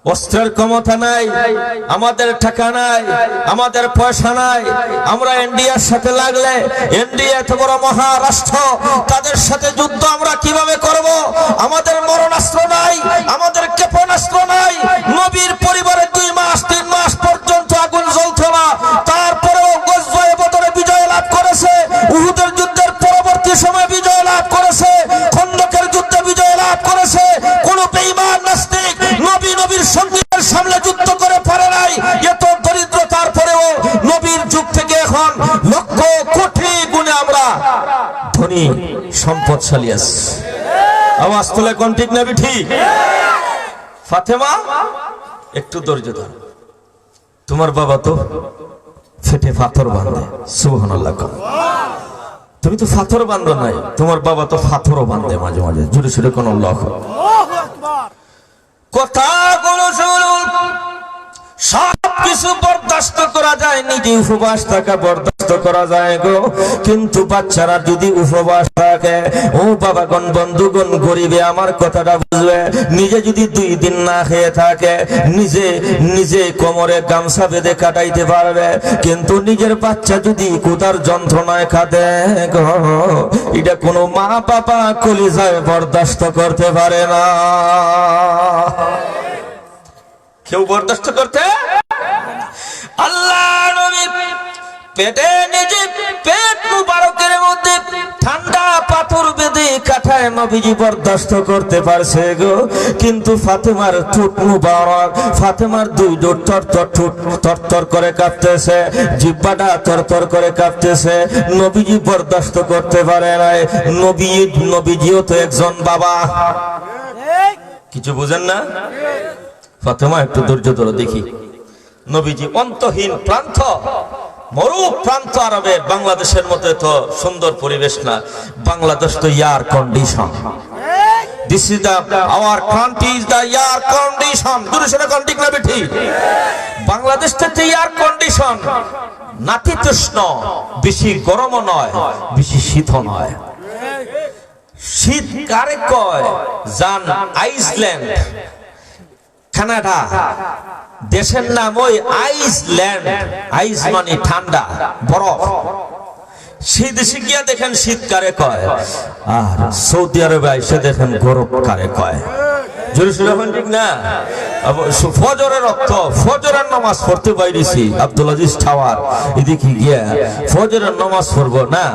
অস্ত্রের ক্ষমতা নাই, আমাদের টাকা নাই, আমাদের পয়সা নাই। আমরা ইন্ডিয়ার সাথে লাগলে, ইন্ডিয়া এত বড় মহারাষ্ট্র, তাদের সাথে যুদ্ধ আমরা কিভাবে করব? আমাদের মরণাস্ত্র নাই, আমাদের ক্ষেপণাস্ত্র নাই। নবীর পরিবারে 2 মাস 3 মাস পর্যন্ত আগুন জ্বলত না, তারপরেও গজওয়ে বদরে বিজয় লাভ করেছে, উহুদের যুদ্ধের পরবর্তী সময় বিজয় লাভ করেছে, খন্দকের যুদ্ধে বিজয় লাভ করেছে। কোন বেঈমান নাস্তিক নবীর সঙ্গীদের সামনে যুদ্ধ করে পারে নাই। এত দরিদ্র, তারপরেও নবীর যুগ থেকে এখন লক্ষ কোটি গুণে আমরা ধনী সম্পদশালী আছি। আওয়াজ তুলে কোন ঠিক না ঠিক? ফাতেমা একটু ধৈর্য ধর, তোমার বাবা তো ফেটে পাথর বাঁধে। সুবহানাল্লাহ। তুমি তো পাথর বাঁধো নাই, তোমার বাবা তো পাথরও বাঁধে মাঝে মাঝে। জোরে সোরে কোন আল্লাহু আকবার। কথাগুলো শুনুন, সবকিছু বরদাস্ত করা যায়, নিজে উপবাস থাকা বরদাস্ত করা যায় গো, কিন্তু বাচ্চারা যদি উপবাস থাকে, ও বাবাগণ বন্ধুগণ, গরিবে আমার কথাটা বুঝবে। নিজে যদি 2 দিন না খেয়ে থাকে, নিজে কোমরে গামছা বেঁধে কাটাইতে পারবে, কিন্তু নিজের বাচ্চা যদি ক্ষুধার যন্ত্রণায় কাঁদে গো, এটা কোনো মা বাবা কলিজায় বরদাস্ত করতে পারে না। কেউ বরদাস্ত করতে? আল্লাহ নবী পেটে, নিজে পেট মুবারকের মধ্যে ঠান্ডা পাথর বেঁধে কাঠায় নবীজি বরদাস্ত করতে পারছে গো, কিন্তু ফাতেমার ঠোঁট মুবারক, ফাতেমার 2 ঠোঁট তরতর করে কাঁপতেছে, জিহ্বাটা তরতর করে কাঁপতেছে। নবীজি বরদাস্ত করতে পারে নাই। নবীজিও তো একজন বাবা, কিছু বুঝেন না? ফাতেমা একটু ধৈর্য ধরো দেখি। নবীজি অন্তহীন প্রান্ত, মরু প্রান্ত আরবের, বাংলাদেশের মধ্যে তো সুন্দর পরিবেশ না। বাংলাদেশ তো air condition. This is our country is the air condition. দুরুশনে কন্ডিক না বেঠি? বাংলাদেশ তো এয়ার কন্ডিশন, নাতিতুষ্ণ, বেশি গরমও নয়, বেশি শীতও নয়। শীত কারে কয়? জান আইসল্যান্ড, কানাডা দেশের নাম ওই আইসল্যান্ড। আইস মানে ঠান্ডা, বরফ। সেই দেশে গিয়া দেখেন শীত কারে কয়, আর সৌদি আরবে এসে দেখেন গরম কারে কয়। জেরুজালেম ঠিক না? ফজরের রক্ত, ফজরের নামাজ পড়তে বাইরেছি আব্দুল আজিজ টাওয়ার, এদিকে গিয়া ফজরের নামাজ পড়বো না,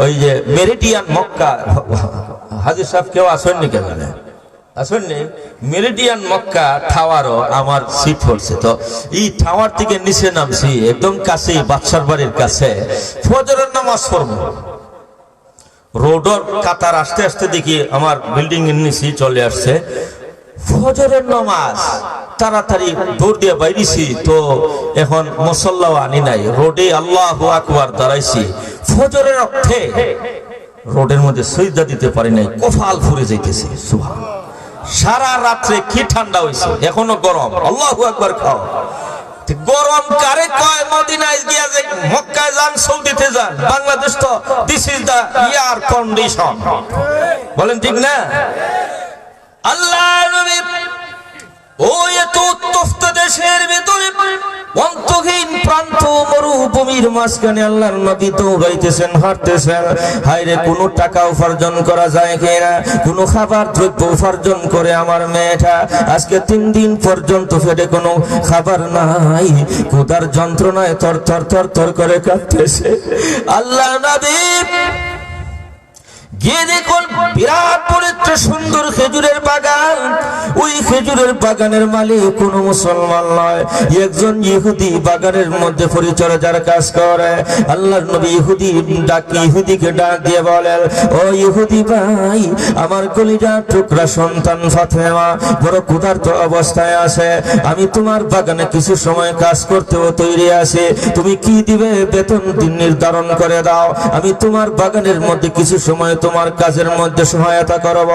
ওই যে মেরিডিয়ান মক্কা, হাজির সাহেব কেউ আসেননি কেন? আসেননি? মেরিডিয়ান মক্কা টাওয়ারও আমার সিট পড়ছে, তো এই টাওয়ার থেকে নিচে নামছি, একদম কাছে, বাদশার বাড়ির কাছে। ফজরের নামাজ পড়বো, রোডর কাতার আসতে আসতে দেখি আমার বিল্ডিং এর নিচে চলে আসছে। ফজরের নামাজ তাড়াতাড়ি দৌড় দিয়ে বাইরেছি, তো এখন মুসল্লাও আনি নাই, রোডে আল্লাহু আকবার দাঁড়াইছি। ফজরের অর্থে রোডের মধ্যে সিজদা দিতে পারি নাই, কপাল ফুরে যাইতেছে। সুবহান। সারা রাত্রে কি ঠান্ডা হয়েছে, এখনো গরম। আল্লাহু আকবার খাও। গরম কারে কয়? মদিনায় গিয়া যে মক্কায় যান, সৌদিতে যান, বাংলাদেশ তো this is the air condition. বলেন ঠিক না? আল্লাহ নবী ওই এত উত্তপ্ত দেশের ভিতরে, অন্তহীন প্রান্ত, মরুভূমির মাঝখানে আল্লাহর নবী দৌড়াইতেছেন, হাঁটতেছেন। হায়রে, কোনো টাকা উপার্জন করা যায় কিনা, কোনো খাবার দ্রব্য উপার্জন করে আমার মেয়েটা আজকে 3 দিন পর্যন্ত পেটে কোনো খাবার নাই, ক্ষুধার যন্ত্রণায় থর করে কাঁপতেছে। আল্লাহ নবী গিয়ে দেখুন বিরাট পবিত্র সুন্দর খেজুরের বাগান। ওই খেজুরের বাগানের মালিক কোনো মুসলমান নয়, একজন ইহুদি বাগানের মধ্যে পরিচর্যার কাজ করে। আল্লাহর নবী ইহুদিকে ডাক দিয়ে বলেন, ও ইহুদি ভাই, আমার কলিজার টুকরা সন্তান ফাতেমা বড় ক্ষুধার্ত অবস্থায় আছে, আমি তোমার বাগানে কিছু সময় কাজ করতেও তৈরি আছি, তুমি কি দিবে বেতন নির্ধারণ করে দাও, আমি তোমার বাগানের মধ্যে কিছু সময় তোমার কাজের মধ্যে সহায়তা করব,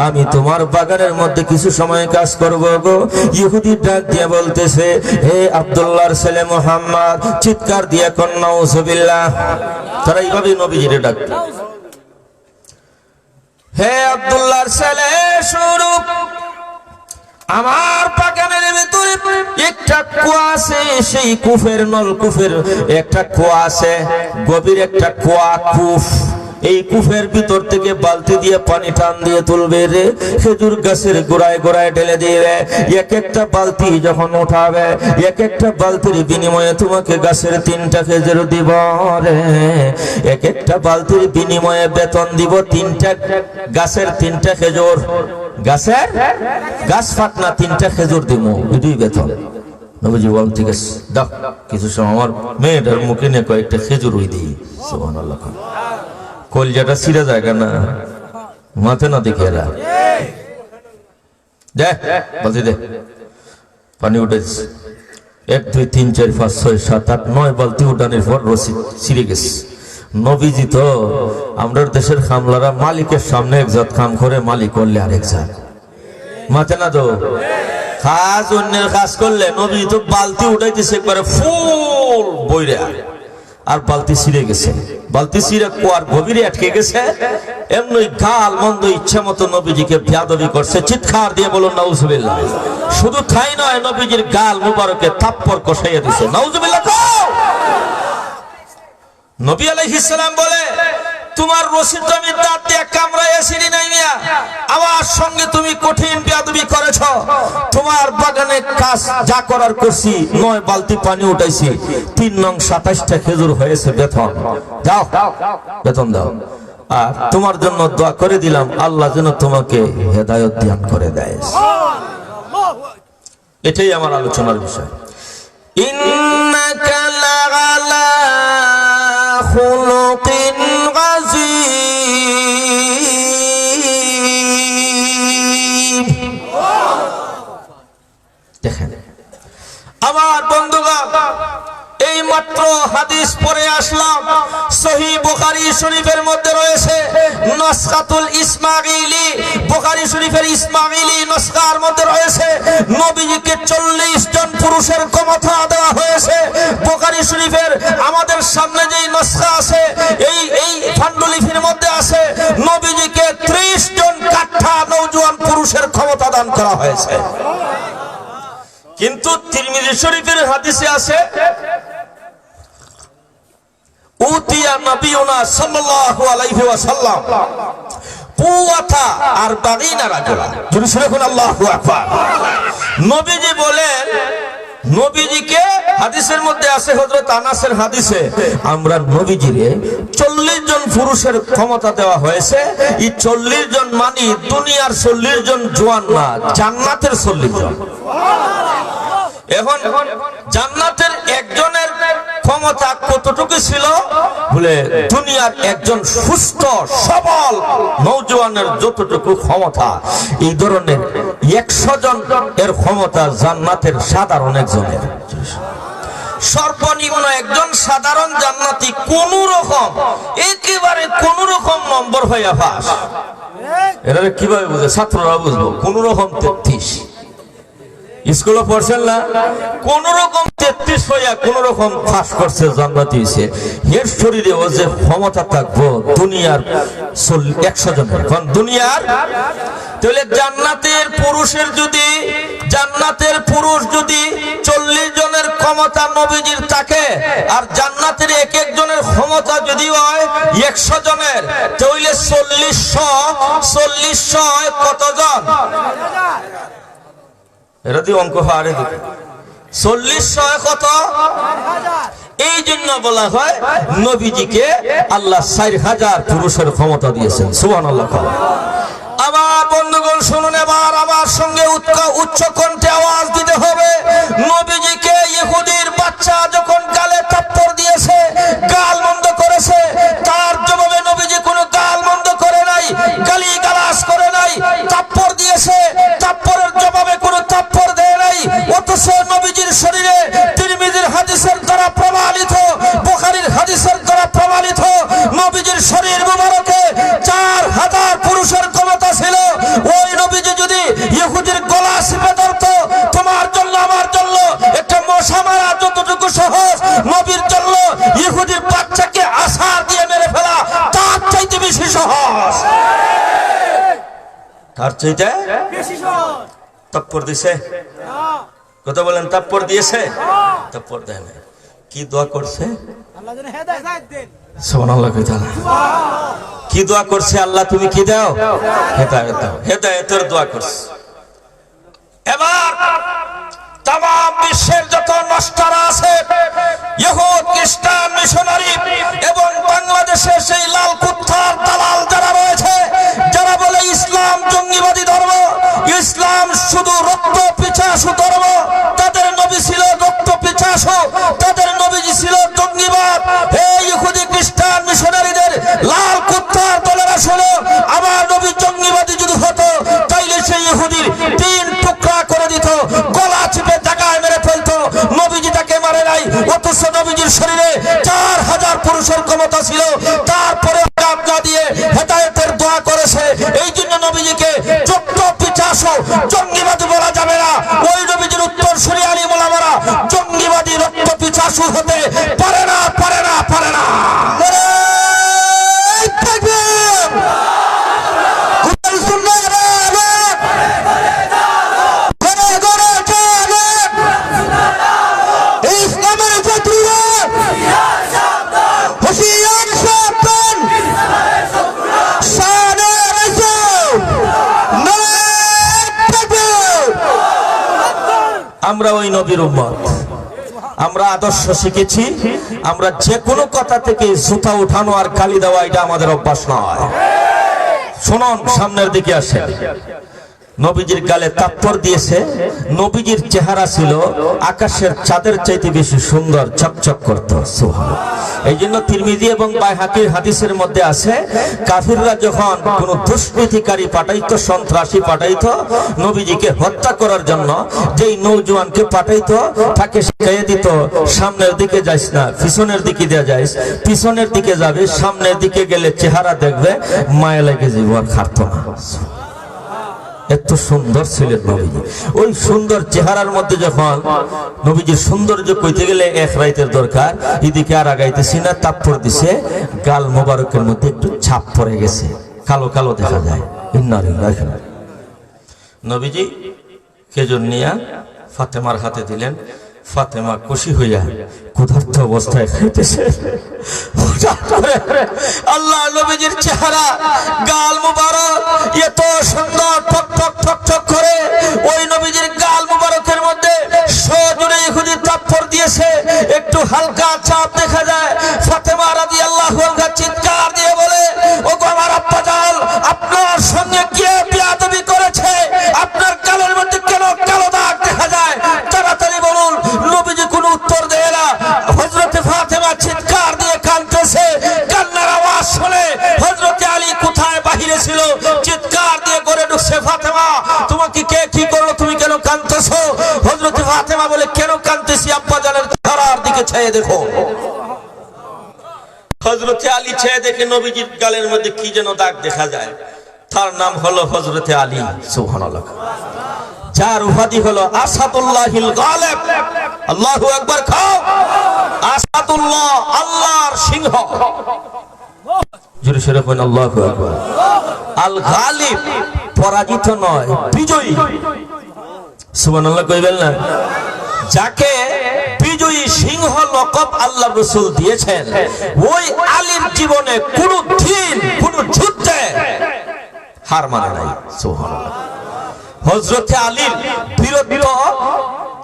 আমি তোমার বাগানের মধ্যে কিছু সময় কাজ করব গো। ইহুদি ডাক দিয়ে বলতেছে, হে আব্দুল্লাহর ছেলে মুহাম্মদ, চিৎকার দিয়ে কোন নাউজুবিল্লাহ। তারা এইভাবে নবীজিরে ডাকত, হে আব্দুল্লাহর ছেলে, শুনো, আমার বাগানের ভিতরে একটা কুয়া আছে, সেই কূপের নলকূপের একটা কুয়া আছে, গভীর একটা কুয়া কূপ। এই কূপের ভিতর থেকে বালতি দিয়ে পানি টান দিয়ে তুলবে রে, খেজুর গাছের গোড়ায় গোড়ায় ঢেলে দিবে। এক একটা বালতি যখন উঠাবে, এক একটা বালতির বিনিময়ে তোমাকে গাছের 3টা খেজুর দিব রে। এক একটা বালতির বিনিময়ে বেতন দিব 3টা গাছের 3টা খেজুর, গাছের গাছ ফাটনা 3টা খেজুর দিব, এটাই বেতন। নবীজি বল ঠিক আছে দাও, কিছু সময় আমার মেয়েটার মুখে নিয়ে কয়েকটা খেজুর ওই দিই। সুবহানাল্লাহ, কলজাটা ছিঁড়ে যায় না, মাথে না দেখে এরা দে বলতে দে, পানি উঠেছে 1 2 3 4 5 6 7 8 9 বালতি উঠানোর পর রশি ছিঁড়ে গেছে। নবীজি তো আমাদের দেশের খামলারা মালিকের সামনে এক জাত কাম করে, মালিক করলে আরেক জাত, মাথে না তো কাজ অন্যের কাজ করলে। নবী তো বালতি উঠাইতেছে একবারে ফুল বইরে, আর বালতি ছিঁড়ে গেছে, বালতি ছিঁড়ে কুয়ার গভীরে আটকে গেছে। এমনি গাল মন্দ ইচ্ছা মতো নবীজিকে বেয়াদবি করছে, চিৎকার দিয়ে বলুন নাউজুবিল্লাহ। শুধু তাই নয়, নবীজির গাল মুবারকে থাপ্পড় কষাইয়া দিছে, নাউজুবিল্লাহ। নবী আলাইহিস সালাম বলে, তোমার রশিদ জমির দাঁত দিয়ে কামড়াইয়া ছিঁড়ি নাই মিয়া, আমার সঙ্গে তুমি কঠিন বেয়াদবি করেছ। তোমার বাগানে কাজ যা করার করছি, 9 বালতি পানি উঠাইছি, 3 নং 27টা খেজুর হয়েছে, বেতন দাও, বেতন দাও। আর তোমার জন্য দোয়া করে দিলাম, আল্লাহ যেন তোমাকে হেদায়েত দান করে দেয়। এটাই আমার আলোচনার বিষয়। ইন্নাকা লাআলা খুলুকিন আযীম। দেখেন আমার বন্ধুগণ, এই মাত্র হাদিস পড়ে আসলাম, সহিহ বুখারী শরীফের মধ্যে রয়েছে নসখাতুল ইসমাঈলি, বুখারী শরীফের ইসমাঈলি নসখার মধ্যে রয়েছে নবীজিকে 40 জন পুরুষের ক্ষমতা দেওয়া হয়েছে। বুখারী শরীফের আমাদের সামনে যেই নসখা আছে, এই পান্ডুলিপির মধ্যে আছে নবীজিকে 30 জন কাঠা নওজোয়ান পুরুষের ক্ষমতা দান করা হয়েছে। কিন্তু তিরমিজি শরীফের হাদিসে আছে, উতিয়া নবিয়ুনা সাল্লাল্লাহু আলাইহি ওয়াসাল্লাম কুওয়াতা 40 রাজুলা। জোরে শুনে কোন আল্লাহু আকবার। নবীজি বলেন, নবীজিকে হাদিসের মধ্যে আছে, হযরত আনাসের হাদিসে, আমরা নবীজিরে 40 জন পুরুষের ক্ষমতা দেওয়া হয়েছে। এই 40 জন মানে দুনিয়ার 40 জন জওয়ান না, জান্নাতের 40 জন। এখন জান্নাতের একজনের ক্ষমতা কতটুকু ছিল বলে, দুনিয়ার একজন সুস্থ সবল নওজোয়ানের যতটুকু ক্ষমতা, এই ধরনের 100 জন এর ক্ষমতা জান্নাতের সাধারণ একজনের। সর্বনিম্ন একজন সাধারণ জান্নাতি কোন রকম, একেবারে কোন রকম নম্বর হইয়া পাস। এরা কিভাবে বুঝে? ছাত্ররা বুঝবো। কোন রকম 33 স্কুলে পড়ছেন না, কোন রকম 33 হইয়া কোন রকম পাস করছে, জান্নাতি হইছে। এর শরীরে ও যে ক্ষমতা থাকবো দুনিয়ার 100 জনের। কারণ দুনিয়ার তাহলে জান্নাতের পুরুষ যদি 40 জনের ক্ষমতা নবীজির থাকে, আর জান্নাতের এক একজনের ক্ষমতা যদি হয় 100 জনের, তাহলে 40 কতজন? এরা দিয়ে অঙ্ক হারে দিবে। 40 কত? এই জন্য বলা হয় নবীজিকে আল্লাহ 4000 পুরুষের ক্ষমতা দিয়েছেন। সুবহানাল্লাহ। আমার বন্ধুগণ শুনুন, এবার আমার সঙ্গে উচ্চ কণ্ঠে আওয়াজ দিতে হবে। নবীজিকে ইহুদির বাচ্চা যখন গালে থাপ্পড় দিয়েছে, গাল মন্দ করেছে, তার জবাবে নবীজি কোনো গাল মন্দ করে নাই, গালি গালাজ করে নাই, থাপ্পড় দিয়েছে, থাপ্পড়ের জবাবে কোনো থাপ্পড় দেয় নাই। অথচ নবীজির শরীরে তিরমিজির হাদিসের দ্বারা প্রমাণিত, বুখারীর হাদিসের দ্বারা প্রমাণিত, নবীজির শরীর মুবারকে 4000 পুরুষের ক্ষমতা ছিল। ওই নবীজি যদি ইহুদির গলা চিপে ধরত, তোমার জন্য আমার জন্য একটা মশা মারা যতটুকু সহজ, নবীর জন্য ইহুদির বাচ্চাকে আছাড় দিয়ে মেরে ফেলা তার চাইতে বেশি সহজ। তার চাইতে বেশি সহজ। তৎপর দিছে কথা বলেন, তাপ্পর দিয়েছে? তাপ্পর দেয় না। কি দোয়া করছে? সুবহানাল্লাহ। কি দোয়া করছে? আল্লাহ তুমি কি দাও? হেদায়েত দাও। হেদায়েতের দোয়া করছে। এবার তাম বিশ্বের যত নষ্টারা আছে, ইহুদ, খ্রিস্টান, মিশনারি এবং বাংলাদেশের সেই লাল কুত্তার দালাল যারা রয়েছে, যারা বলে ইসলাম জঙ্গিবাদী ধর্ম, ইসলাম শুধু রক্ত পিছাসু ধর্ম, তাদের নবী ছিল রক্ত পিছাসু, তাদের নবীজি ছিল জঙ্গিবাদ। এই ইহুদি, খ্রিস্টান, মিশনারিদের লাল কুত্তার দলেরা শোনো, আমার নবী জঙ্গিবাদী যদি হতো তাইলে সেই ইহুদির 3 টুকরা করে দিত, গলা চিপে জায়গায় মেরে ফেলতো। নবীজি তাকে মারে নাই, অথচ নবীজির শরীরে 4000 পুরুষের ক্ষমতা ছিল, তারপরে আঘাত না দিয়ে হেদায়েতের দোয়া করেছে। এই জন্য নবীজিকে চক্র পিছাসু জঙ্গিবাদী বলা যাবে না। ওই নবীজির উত্তর সুরি আলিম ওলামারা জঙ্গিবাদী রক্ত পিছাসু হতে পারে না, পারে না, পারে না। আমরা ওই নবীর উম্মত, আমরা আদর্শ শিখেছি। আমরা যে কোনো কথা থেকে জুতা উঠানো আর গালি দেওয়া এটা আমাদের অভ্যাস নয়। শুনুন, সামনের দিকে আসে। নবীজির গালে তাপ্পর দিয়েছে। নবীজির চেহারা ছিল আকাশের চাঁদের চাইতে বেশি সুন্দর, চকচক করত। সুবহানাল্লাহ। এই জন্য তিরমিজি এবং বাইহাকির হাদিসের মধ্যে আছে, কাফিররা যখন কোন দুষ্কৃতিকারী পাঠাইতো, সন্ত্রাসী পাঠাইতো নবীজিকে হত্যা করার জন্য, যেই নৌজওয়ানকে পাঠাইতো তাকে শিখিয়ে দিত, সামনের দিকে যাইস না, পিছনের দিকে দিয়ে যাইস, পিছনের দিকে যাবে, সামনের দিকে গেলে চেহারা দেখবে, মায়া লেগে যাবে, আর খাটতো না। এত সুন্দর ছিলেন নবীজি। ওই সুন্দর চেহারার মধ্যে যখন নবীজির সৌন্দর্য কইতে গেলে 1 রাইতের দরকার, এদিকে আর আগাইতেছি না, তাপ্পর দিছে, গাল মোবারকের মধ্যে একটু ছাপ পড়ে গেছে, কালো কালো দেখা যায়। নবীজি খেজুর নিয়া ফাতেমার হাতে দিলেন। ফাতেমা খুশি হইয়া ক্ষুধার্ত অবস্থায় খাইতেছে। আল্লাহ নবীজির চেহারা, গাল মুবারক এত সুন্দর, ঠক ঠক ঠক ঠক করে। ওই নবীজির গাল মুবারকের মধ্যে সজোরে ইহুদি তাপ্পর দিয়েছে, একটু হালকা চাপ দেখা যায়। ফাতেমা রাদিয়াল্লাহু আনহা চিৎকার দিয়ে বলে, ওগো আমার আব্বাজান, আপনার সঙ্গে কে বেয়াদবি করেছে? আপনার গালের মধ্যে কেন কালো দাগ দেখা যায়? তাড়াতাড়ি বলুন। নবীজি কোনো উত্তর দেয় না। হযরতে ফাতেমা চিৎকার দিয়ে কাঁদতেছে। কান্নার আওয়াজ শুনে হযরতে আলী কোথায় বাহিরে ছিল, চিৎকার দিয়ে করে ঢুকছে, ফাতেমা তোমাকে কে কি করলো, তুমি কেন কাঁদতেছো? হযরতে ফাতেমা বলে, কেন কাঁদতেছি? আব্বা জানের চেহারার দিকে চেয়ে দেখো। হযরতে আলী চেয়ে দেখে নবীজির গালের মধ্যে কি যেন দাগ দেখা যায়। তার নাম হলো হযরতে আলী। সুবহানাল্লাহ। যার উপাধি হলো আসাদুল্লাহিল গালিব। আল্লাহু আকবার। খাও। আসাদুল্লাহ, আল্লাহর সিংহ। জোরে সোরে বলেন আল্লাহু আকবার। আল গালিব, পরাজিত নয়, বিজয়ী। সুবহানাল্লাহ কইবেন না? যাকে বিজয়ী সিংহ লকব আল্লাহ রাসূল দিয়েছেন, ওই আলীর জীবনে কোনো দিন কোনো যুদ্ধে হার মানে নাই। সুবহানাল্লাহ। হযরতে আলীর বীরত্ব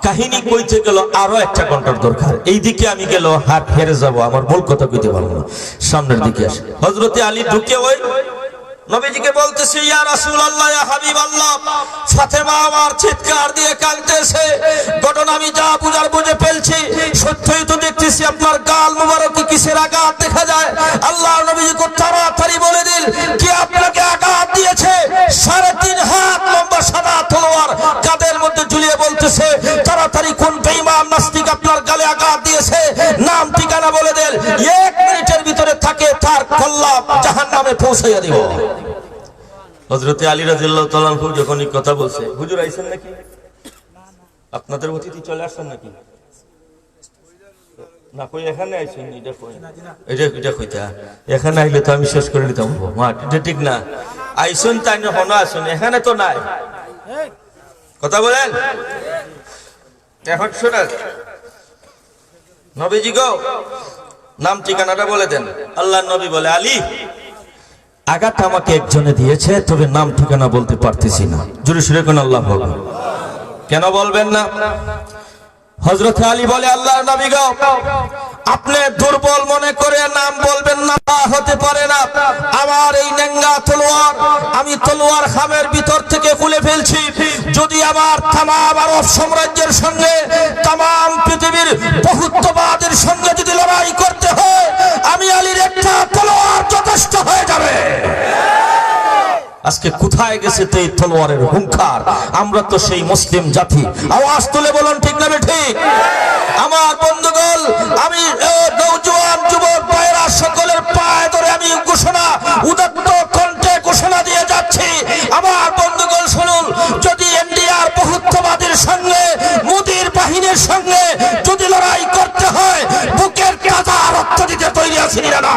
কাহিনী কইতে গেল আরো 1টা ঘন্টার দরকার। এই দিকে আমি গেল হাত হেরে যাব, আমার মূল কথা কইতে পারবো না। সামনের দিকে আসে। হযরতে আলী ঢুকে ওই নবীজিকে বলতেছে, ইয়া রাসূলুল্লাহ, ইয়া হাবিবাল্লাহ। ফাতেমা আমার চিৎকার দিয়ে কাঁদতেছে। ঘটনা আমি যা বুঝার বুঝে ফেলছি। সত্যই তো দেখতেছি আপনার গাল মুবারকে কিসের আঘাত দেখা যায়। আল্লাহর নবীজি কো তাড়াতাড়ি বলে দিল, কে আপনাকে আঘাত দিয়েছে? 3.5 হাত লম্বা সাদা তলোয়ার কাঁধের মধ্যে ঝুলিয়ে বলতেছে, তাড়াতাড়ি কোন বেঈমান নাস্তিক আপনার গালে আঘাত দিয়েছে, নাম ঠিকানা বলে দেন। 1 মিনিটের ভিতরে থাকে তার কল্লা জাহান্নামে পৌঁছাইয়া দিব। হযরতে আলী রাদিয়াল্লাহু তাআলা আনহু যখন এই কথা বলছে, হুজুর আইছেন নাকি? আপনাদের অতিথি চলে আসছেন নাকি? না কই এখানে আইছেন? এটা কই? এটা কইতা এখানে আইলে তো আমি শেষ করে দিতাম। মা এটা ঠিক না। আইছেন তাই না, হনো আসেন, এখানে তো নাই। কথা বলেন। এখন শোনেন, নবীজি গো নাম ঠিকানাটা বলে দেন। আল্লাহর নবী বলে, আলী, আঘাত আমাকে একজনে দিয়েছে, তবে নাম ঠিকানা বলতে পারতেছি না। জোরে সুরে কোন আল্লাহ বলবেন। কেন বলবেন না? হযরত আলী বলে, আল্লাহর নবী গো, আপনি দুর্বল মনে করে নাম বলবেন না, হতে পারে না। আমার এই নেঙ্গা তলোয়ার, আমি তলোয়ার খামের ভিতর থেকে খুলে ফেলছি। যদি আমার তাম আরব সাম্রাজ্যের সঙ্গে, তাম পৃথিবীর বহুত্ববাদের সঙ্গে যদি লড়াই করতে হয়, আমি আলীর একটা তলোয়ার যথেষ্ট হয়ে যাবে। আজকে কোথায় গেছে তো এই তলোয়ারের হুঙ্কার? আমরা তো সেই মুসলিম জাতি। আওয়াজ তুলে বলুন, ঠিক না ঠিক? আমার বন্ধুগণ, আমি নওজোয়ান যুবক ভাইয়েরা সকলের পায়ে ধরে আমি ঘোষণা, উদাত্ত কণ্ঠে ঘোষণা দিয়ে যাচ্ছি। আমার বন্ধুগণ শুনুন, যদি ইন্ডিয়ার বহুত্ববাদের সঙ্গে, মোদির বাহিনীর সঙ্গে যদি লড়াই করতে হয়, বুকের কাঁটা রক্ত দিতে তৈরি আছি না?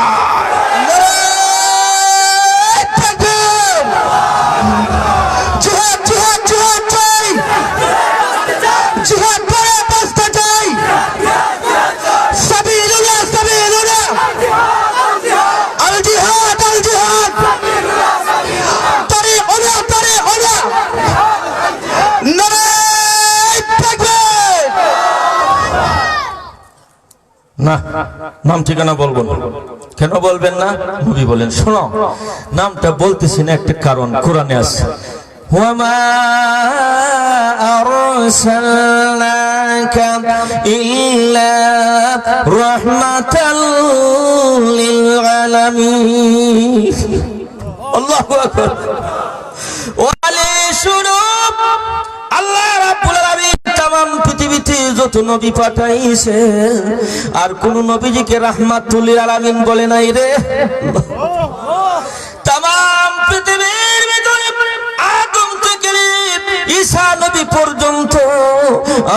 না, নাম ঠিকানা বলবো না। কেন বলবেন না? নবী বলেন, শোনো, নামটা বলতেছি না, একটা কারণ কোরআনে আছে। ওয়ামা আরসালনাকা ইল্লা রাহমাতাল লিল আলামিন। আল্লাহু আকবার। ওয়ালে শুনো, আল্লাহ রাব্বুল আলামিন তাম পৃথিবীতে যত নবী পাঠাইছে, আর কোন নবীজিকে রাহমাতুল লিল আলামিন বলে নাই রে। তাম পৃথিবীর ভিতরে আদম থেকে ঈসা নবী পর্যন্ত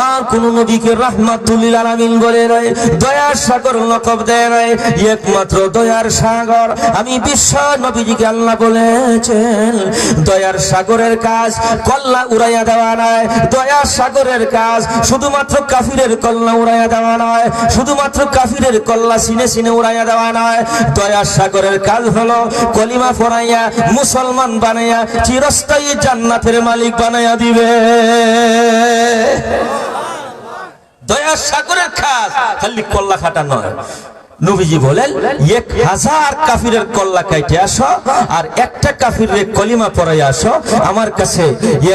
আর কোন নবীকে রাহমাতুল লিল আলামিন বলে নাই, দয়ার সাগর লকব দেয় নাই। একমাত্র দয়ার সাগর আমি বিশ্ব নবীজিকে আল্লাহ বলেছেন। দয়ার সাগরের কাজ কল্লা উড়াইয়া দেওয়া নয়, দয়ার সাগরের কাজ শুধুমাত্র কাফিরের কল্লা উড়াইয়া দেওয়া নয়, শুধুমাত্র কাফিরের কল্লা সিনে সিনে উড়াইয়া দেওয়া নয়। দয়ার সাগরের কাজ হলো কলিমা পড়াইয়া মুসলমান বানাইয়া চিরস্থায়ী জান্নাতের মালিক বানাইয়া দিবে। দয়ার সাগরের কাজ খালি কল্লা কাটা নয়। নবীজি বলেন, 1000 কাফিরের কল্লা কাইটে আসো, আর একটা কাফিরের কলিমা পড়াই আসো। আমার কাছে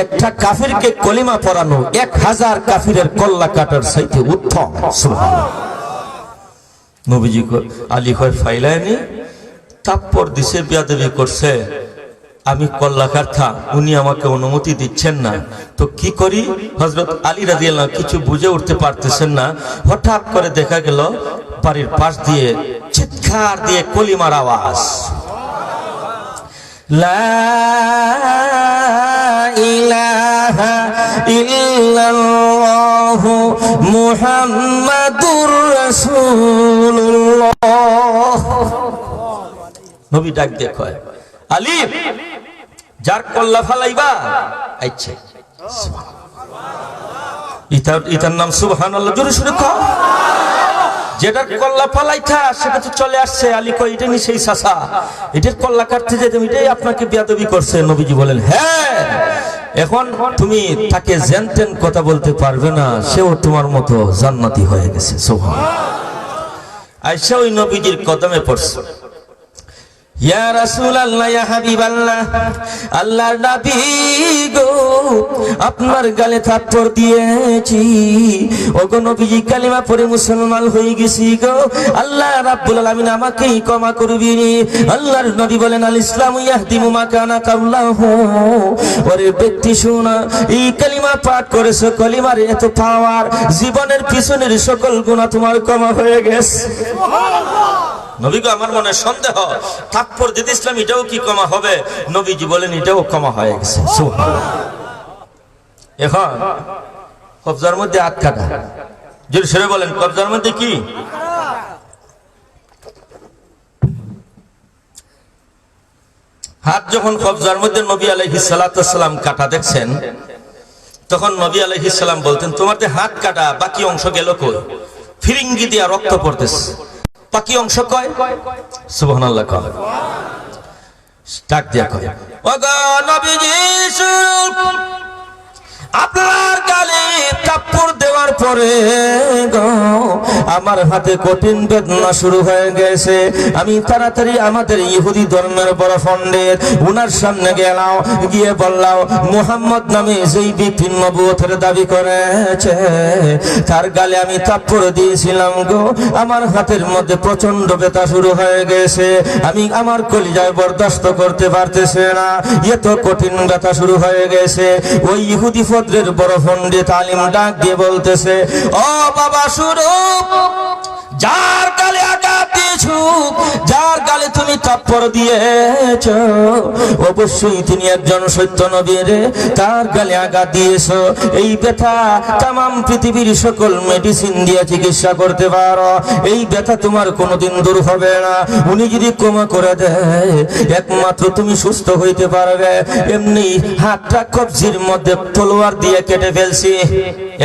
একটা কাফিরকে কলিমা পড়ানো 1000 কাফিরের কল্লা কাটার চাইতে উত্তম। সুবহানাল্লাহ। নবীজি আলী কয়, ফাইলায়নি, তারপর দিছে, বিয়াদবি করছে, আমি কল্লা কাটতা, উনি আমাকে অনুমতি দিচ্ছেন না, তো কি করি? হযরত আলী রাদিয়াল্লাহু কিছু বুঝে উঠতে পারতেছেন না। হঠাৎ করে দেখা গেল বাড়ির পাশ দিয়ে চিৎকার দিয়ে কলিমার আওয়াজ, লা ইলাহা ইল্লাল্লাহু মুহাম্মাদুর রাসূলুল্লাহ। নবী ডাক দিয়ে কয়, আলী, যার কল্লা ফালাইবা, আচ্ছা ইতার নাম সুবহানাল্লাহ। জোরে সুরে কও। যেটার কল্লা ফালাইতা সেটা তো চলে আসছে। আলী কয়, এটা নি সেই চাচা, এটার কল্লা কাটতে যেতাম, এটাই আপনাকে বেয়াদবি করছে। নবীজি বলেন, হ্যাঁ, এখন তুমি তাকে জানতেন কথা বলতে পারবে না, সেও তোমার মতো জান্নাতি হয়ে গেছে। সুবহানাল্লাহ। আয়েশা ওই নবীজির কদমে পড়ছে। ইয়া রাসূলুল্লাহ, ইয়া হাবিবাল্লাহ, আল্লাহর নবী গো, আপনার গালে থাপ্পড় দিয়েছি। ওগো নবীজি, কালিমা পড়ে মুসলমান হয়ে গেছি গো, আল্লাহ রাব্বুল আলামিন আমাকেই ক্ষমা করবেন। আল্লাহর নবী বলেন, আল ইসলামু ইয়াহদিমু মা কানা কাবলাহু। ওরে ব্যক্তি শোনা, এই কালিমা পাঠ করেছো, কালিমার এত পাওয়ার, জীবনের পিছনের সকল গুনাহ তোমার ক্ষমা হয়ে গেছে। সুবহানাল্লাহ। নবী গো, আমার মনে সন্দেহ, তারপর যদি ইসলাম এটাও কি ক্ষমা হবে? নবীজি বলেন, এটাও ক্ষমা হয়ে গেছে। এখন কবজার মধ্যে হাত কাটা। যদি সেরে বলেন, কবজার মধ্যে কি? হাত যখন কবজার মধ্যে নবী আলাইহিস সালাতু ওয়াস সালাম কাটা দেখছেন, তখন নবী আলাইহিস সালাম বলতেন, তোমার যে হাত কাটা বাকি অংশ গেল কই? ফিরিঙ্গি দিয়া রক্ত পড়তেছে, বাকি অংশ কয়? সুবহানাল্লাহ কয়, ডাক দিয়া কয়, ওগো নবীজি আপনার গালে কাপড় দেওয়ার পরে গো আমার হাতে কঠিন বেদনা শুরু হয়ে গেছে। আমি তাড়াতাড়ি আমাদের ইহুদি ধর্মের বড় পণ্ডিত উনার সামনে গেলাম, গিয়ে বললাম, মুহাম্মদ নামে যেই ব্যক্তি নবুয়তের দাবি করেছে তার গালে আমি কাপড় দিয়েছিলাম গো, আমার হাতের মধ্যে প্রচন্ড ব্যথা শুরু হয়ে গেছে, আমি আমার কলিজায় বরদাস্ত করতে পারতেছে না, এত কঠিন ব্যথা শুরু হয়ে গেছে। ওই ইহুদি ফদ্রের বড় পণ্ডিত আলিম ডাক দিয়ে বলতেছে, ও বাবা শুনো, যার গালে আঘাত দিয়েছো, যার গালে তুমি থাপ্পড় দিয়েছো, অবশ্যই তিনি একজন সত্য নবী রে, তার গালে আঘাত দিয়েছো। এই ব্যথা তামাম পৃথিবীর সকল মেডিসিন দিয়ে চিকিৎসা করতে পারো, এই ব্যথা তোমার কোনোদিন দূর হবে না। উনি যদি ক্ষমা করে দেয় একমাত্র তুমি সুস্থ হইতে পারবে। এমনি হাতটা কবজির মধ্যে তলোয়ার দিয়ে কেটে ফেলছি,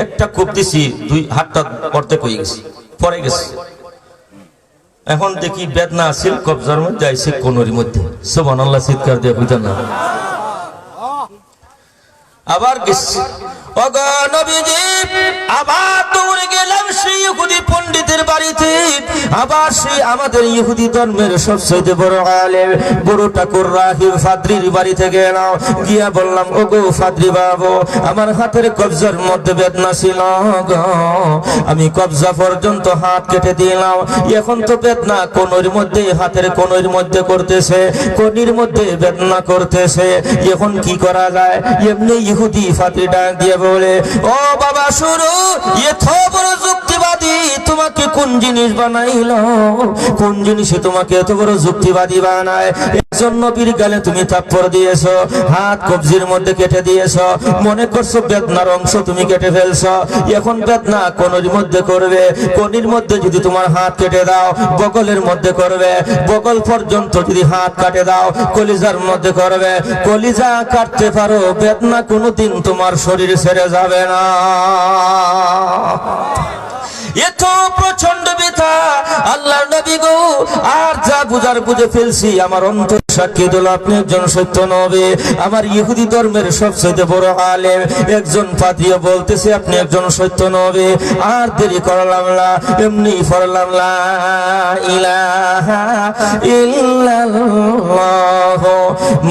একটা কূপ দিছি, দুই হাতটা অর্ধেক হয়ে গেছে, পরে গেছে। এখন দেখি বেদনা আছিল কবজার মধ্যে, আইছে কোনর মধ্যে। সুবহানাল্লাহ চিৎকার দিয়ে বুঝা না। আবার গেছি, ওগো নবীজি আবার দৌড়ে গেলাম সেই ইহুদি পণ্ডিতের বাড়িতে, আবার সেই আমাদের ইহুদি ধর্মের সবচেয়ে বড় আলেম বড় ঠাকুর রাহিব ফাদ্রির বাড়িতে গেলাম, গিয়া বললাম, ওগো ফাদ্রি বাবু আমার হাতের কবজার মধ্যে বেদনা ছিল গো, আমি কবজা পর্যন্ত হাত কেটে দিলাম, এখন তো বেদনা কোনর মধ্যে, হাতের কোনর মধ্যে করতেছে, কোনির মধ্যে বেদনা করতেছে, এখন কি করা যায়? এমনি ইহুদি ফাদ্রি ডাক দিয়ে বলে, ও বাবা শুনো, এত বড় যুক্তিবাদী তোমাকে কোন জিনিস বানাইলো? কোন জিনিসে তোমাকে এত বড় যুক্তিবাদী বানায়? একজন নবীর গালে তুমি থাপ্পড় দিয়েছো, হাত কবজির মধ্যে কেটে দিয়েছো, মনে করছো বেদনার অংশ তুমি কেটে ফেলছো, এখন বেদনা কোনর মধ্যে করবে, কোনির মধ্যে যদি তোমার হাত কেটে দাও বগলের মধ্যে করবে, বগল পর্যন্ত যদি হাত কাটে দাও কলিজার মধ্যে করবে, কলিজা কাটতে পারো, বেদনা কোনোদিন তোমার শরীর ছেড়ে যাবে না। এত প্রচন্ড ব্যথা আল্লাহর নবী গো, আর যা বুঝার বুঝে ফেলছি, আমার অন্তর সাক্ষী দিল আপনি একজন সত্য নবী, আমার ইহুদি ধর্মের সবচেয়ে বড় আলেম একজন পাদ্রী বলতেছে আপনি একজন সত্য নবী। আর দেরি করলাম না, এমনি পড়লাম লা ইলাহা ইল্লাল্লাহ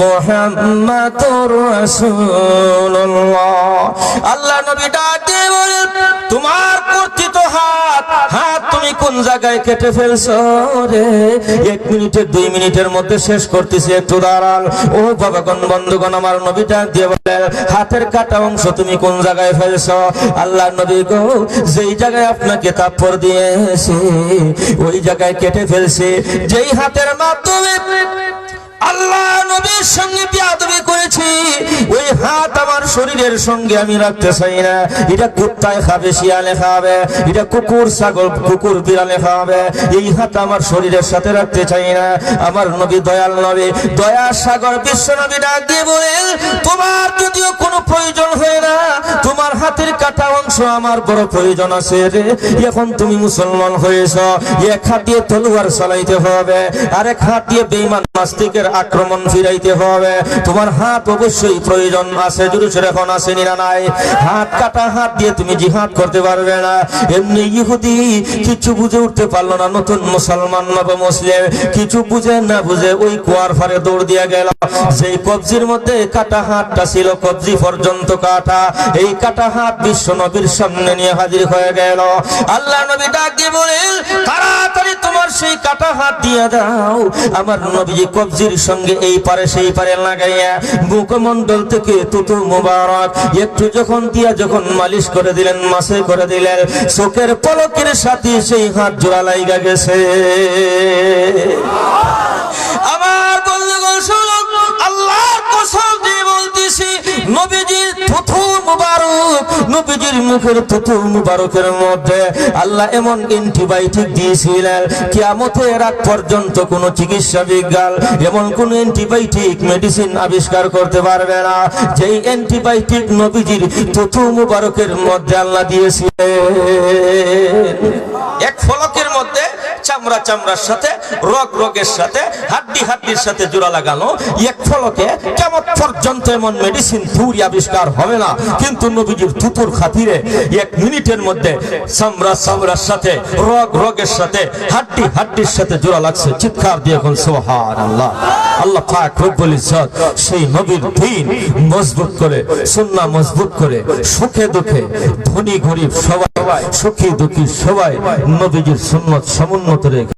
মুহাম্মাদুর রাসূলুল্লাহ। আল্লাহ নবী ডাক দিয়ে বলেন, তোমার কর্তৃত হাত তুমি কোন জায়গায় কেটে ফেলছো রে? 1 মিনিটের 2 মিনিটের মধ্যে শেষ করতেছি, একটু দাঁড়ান। ও বাবাগণ বন্ধুগণ, আমার নবী ডাক দিয়ে বলেন, হাতের কাটা অংশ তুমি কোন জায়গায় ফেলছো? আল্লাহ নবী গো, যেই জায়গায় আপনাকে থাপ্পড় দিয়েছে ওই জায়গায় কেটে ফেলছে। যেই হাতের মাধ্যমে আল্লাহ নবীর সঙ্গে বিয়াদবি করেছি, ওই হাত আমার শরীরের সঙ্গে আমি রাখতে চাই না। এটা কুত্তায় খাবে, শিয়ালে খাবে, এটা কুকুর ছাগল কুকুর বিড়ালে খাবে, এই হাত আমার শরীরের সাথে রাখতে চাই না। আমার নবী দয়াল নবী, দয়া সাগর বিশ্ব নবী ডাক দিয়ে বলেন, তোমার যদিও কোনো প্রয়োজন হয় না, তোমার হাতের কাটা অংশ আমার বড় প্রয়োজন আছে রে। এখন তুমি মুসলমান হয়েছ, এক হাত দিয়ে তলোয়ার চালাইতে হবে, আরেক হাত দিয়ে বেঈমান নাস্তিকের আক্রমণ ফিরাইতে হবে। তোমার হাত অবশ্যই প্রয়োজন আছে, জুরুসের এখন আছে না নাই? হাত কাটা হাত দিয়ে তুমি জিহাদ করতে পারবে না। এমনি ইহুদি কিছু বুঝে উঠতে পারলো না, নতুন মুসলমান নব মুসলিম কিছু বুঝে না বুঝে ওই কুয়ার ফারে দৌড় দিয়ে গেল। যেই কবজির মধ্যে কাটা হাতটা ছিল, কবজি পর্যন্ত কাটা, এই কাটা হাত বিশ্ব নবীর সামনে নিয়ে হাজির হয়ে গেল। আল্লাহ নবী ডাক দিয়ে বলেন, তাড়াতাড়ি তোমার সেই কাটা হাত দিয়ে দাও। আমার নবীজি কবজির সঙ্গে এই পারে সেই পারে লাগাইয়া মুখমণ্ডল থেকে তুতু মুবারক একটু যখন দিয়া যখন মালিশ করে দিলেন, মাসে করে দিলেন, চোখের পলকের সাথে সেই হাত জোড়া লাইগা গেছে। আমার বন্ধুগণ শুনুন, আল্লাহর কসম দিয়ে বলতেছি, নবীজির থুথু মুবারক, নবীজির মুখের থুথু মুবারকের মধ্যে আল্লাহ এমন অ্যান্টিবায়োটিক দিয়েছিলেন, কিয়ামতের আগ পর্যন্ত কোনো চিকিৎসা বিজ্ঞান এমন কোন অ্যান্টিবায়োটিক মেডিসিন আবিষ্কার করতে পারবে না, যেই অ্যান্টিবায়োটিক নবীজির থুথু মুবারকের মধ্যে আল্লাহ দিয়েছিলেন। এক ফলকের মধ্যে চামড়া চামড়ার সাথে, রগ রগের সাথে, হাড্ডি হাড্ডির সাথে জোড়া লাগানো, এক ফলকে কিয়ামত পর্যন্ত এমন মেডিসিন থুরি আবিষ্কার হবে না, কিন্তু নবীজির থুতুর খাতিরে 1 মিনিটের মধ্যে চামড়া চামড়ার সাথে, রগ রগের সাথে, হাড্ডি হাড্ডির সাথে জোড়া লাগছে। চিৎকার দিয়ে এখন সুবহানাল্লাহ। আল্লাহ পাক রব্বুল ইজ্জত সেই নবীর দ্বীন মজবুত করে, সুন্নাহ মজবুত করে, সুখে দুঃখে ধনী গরিব সবাই, সুখী দুঃখী সবাই নবীজির সুন্নাত সমুন্নত রেখে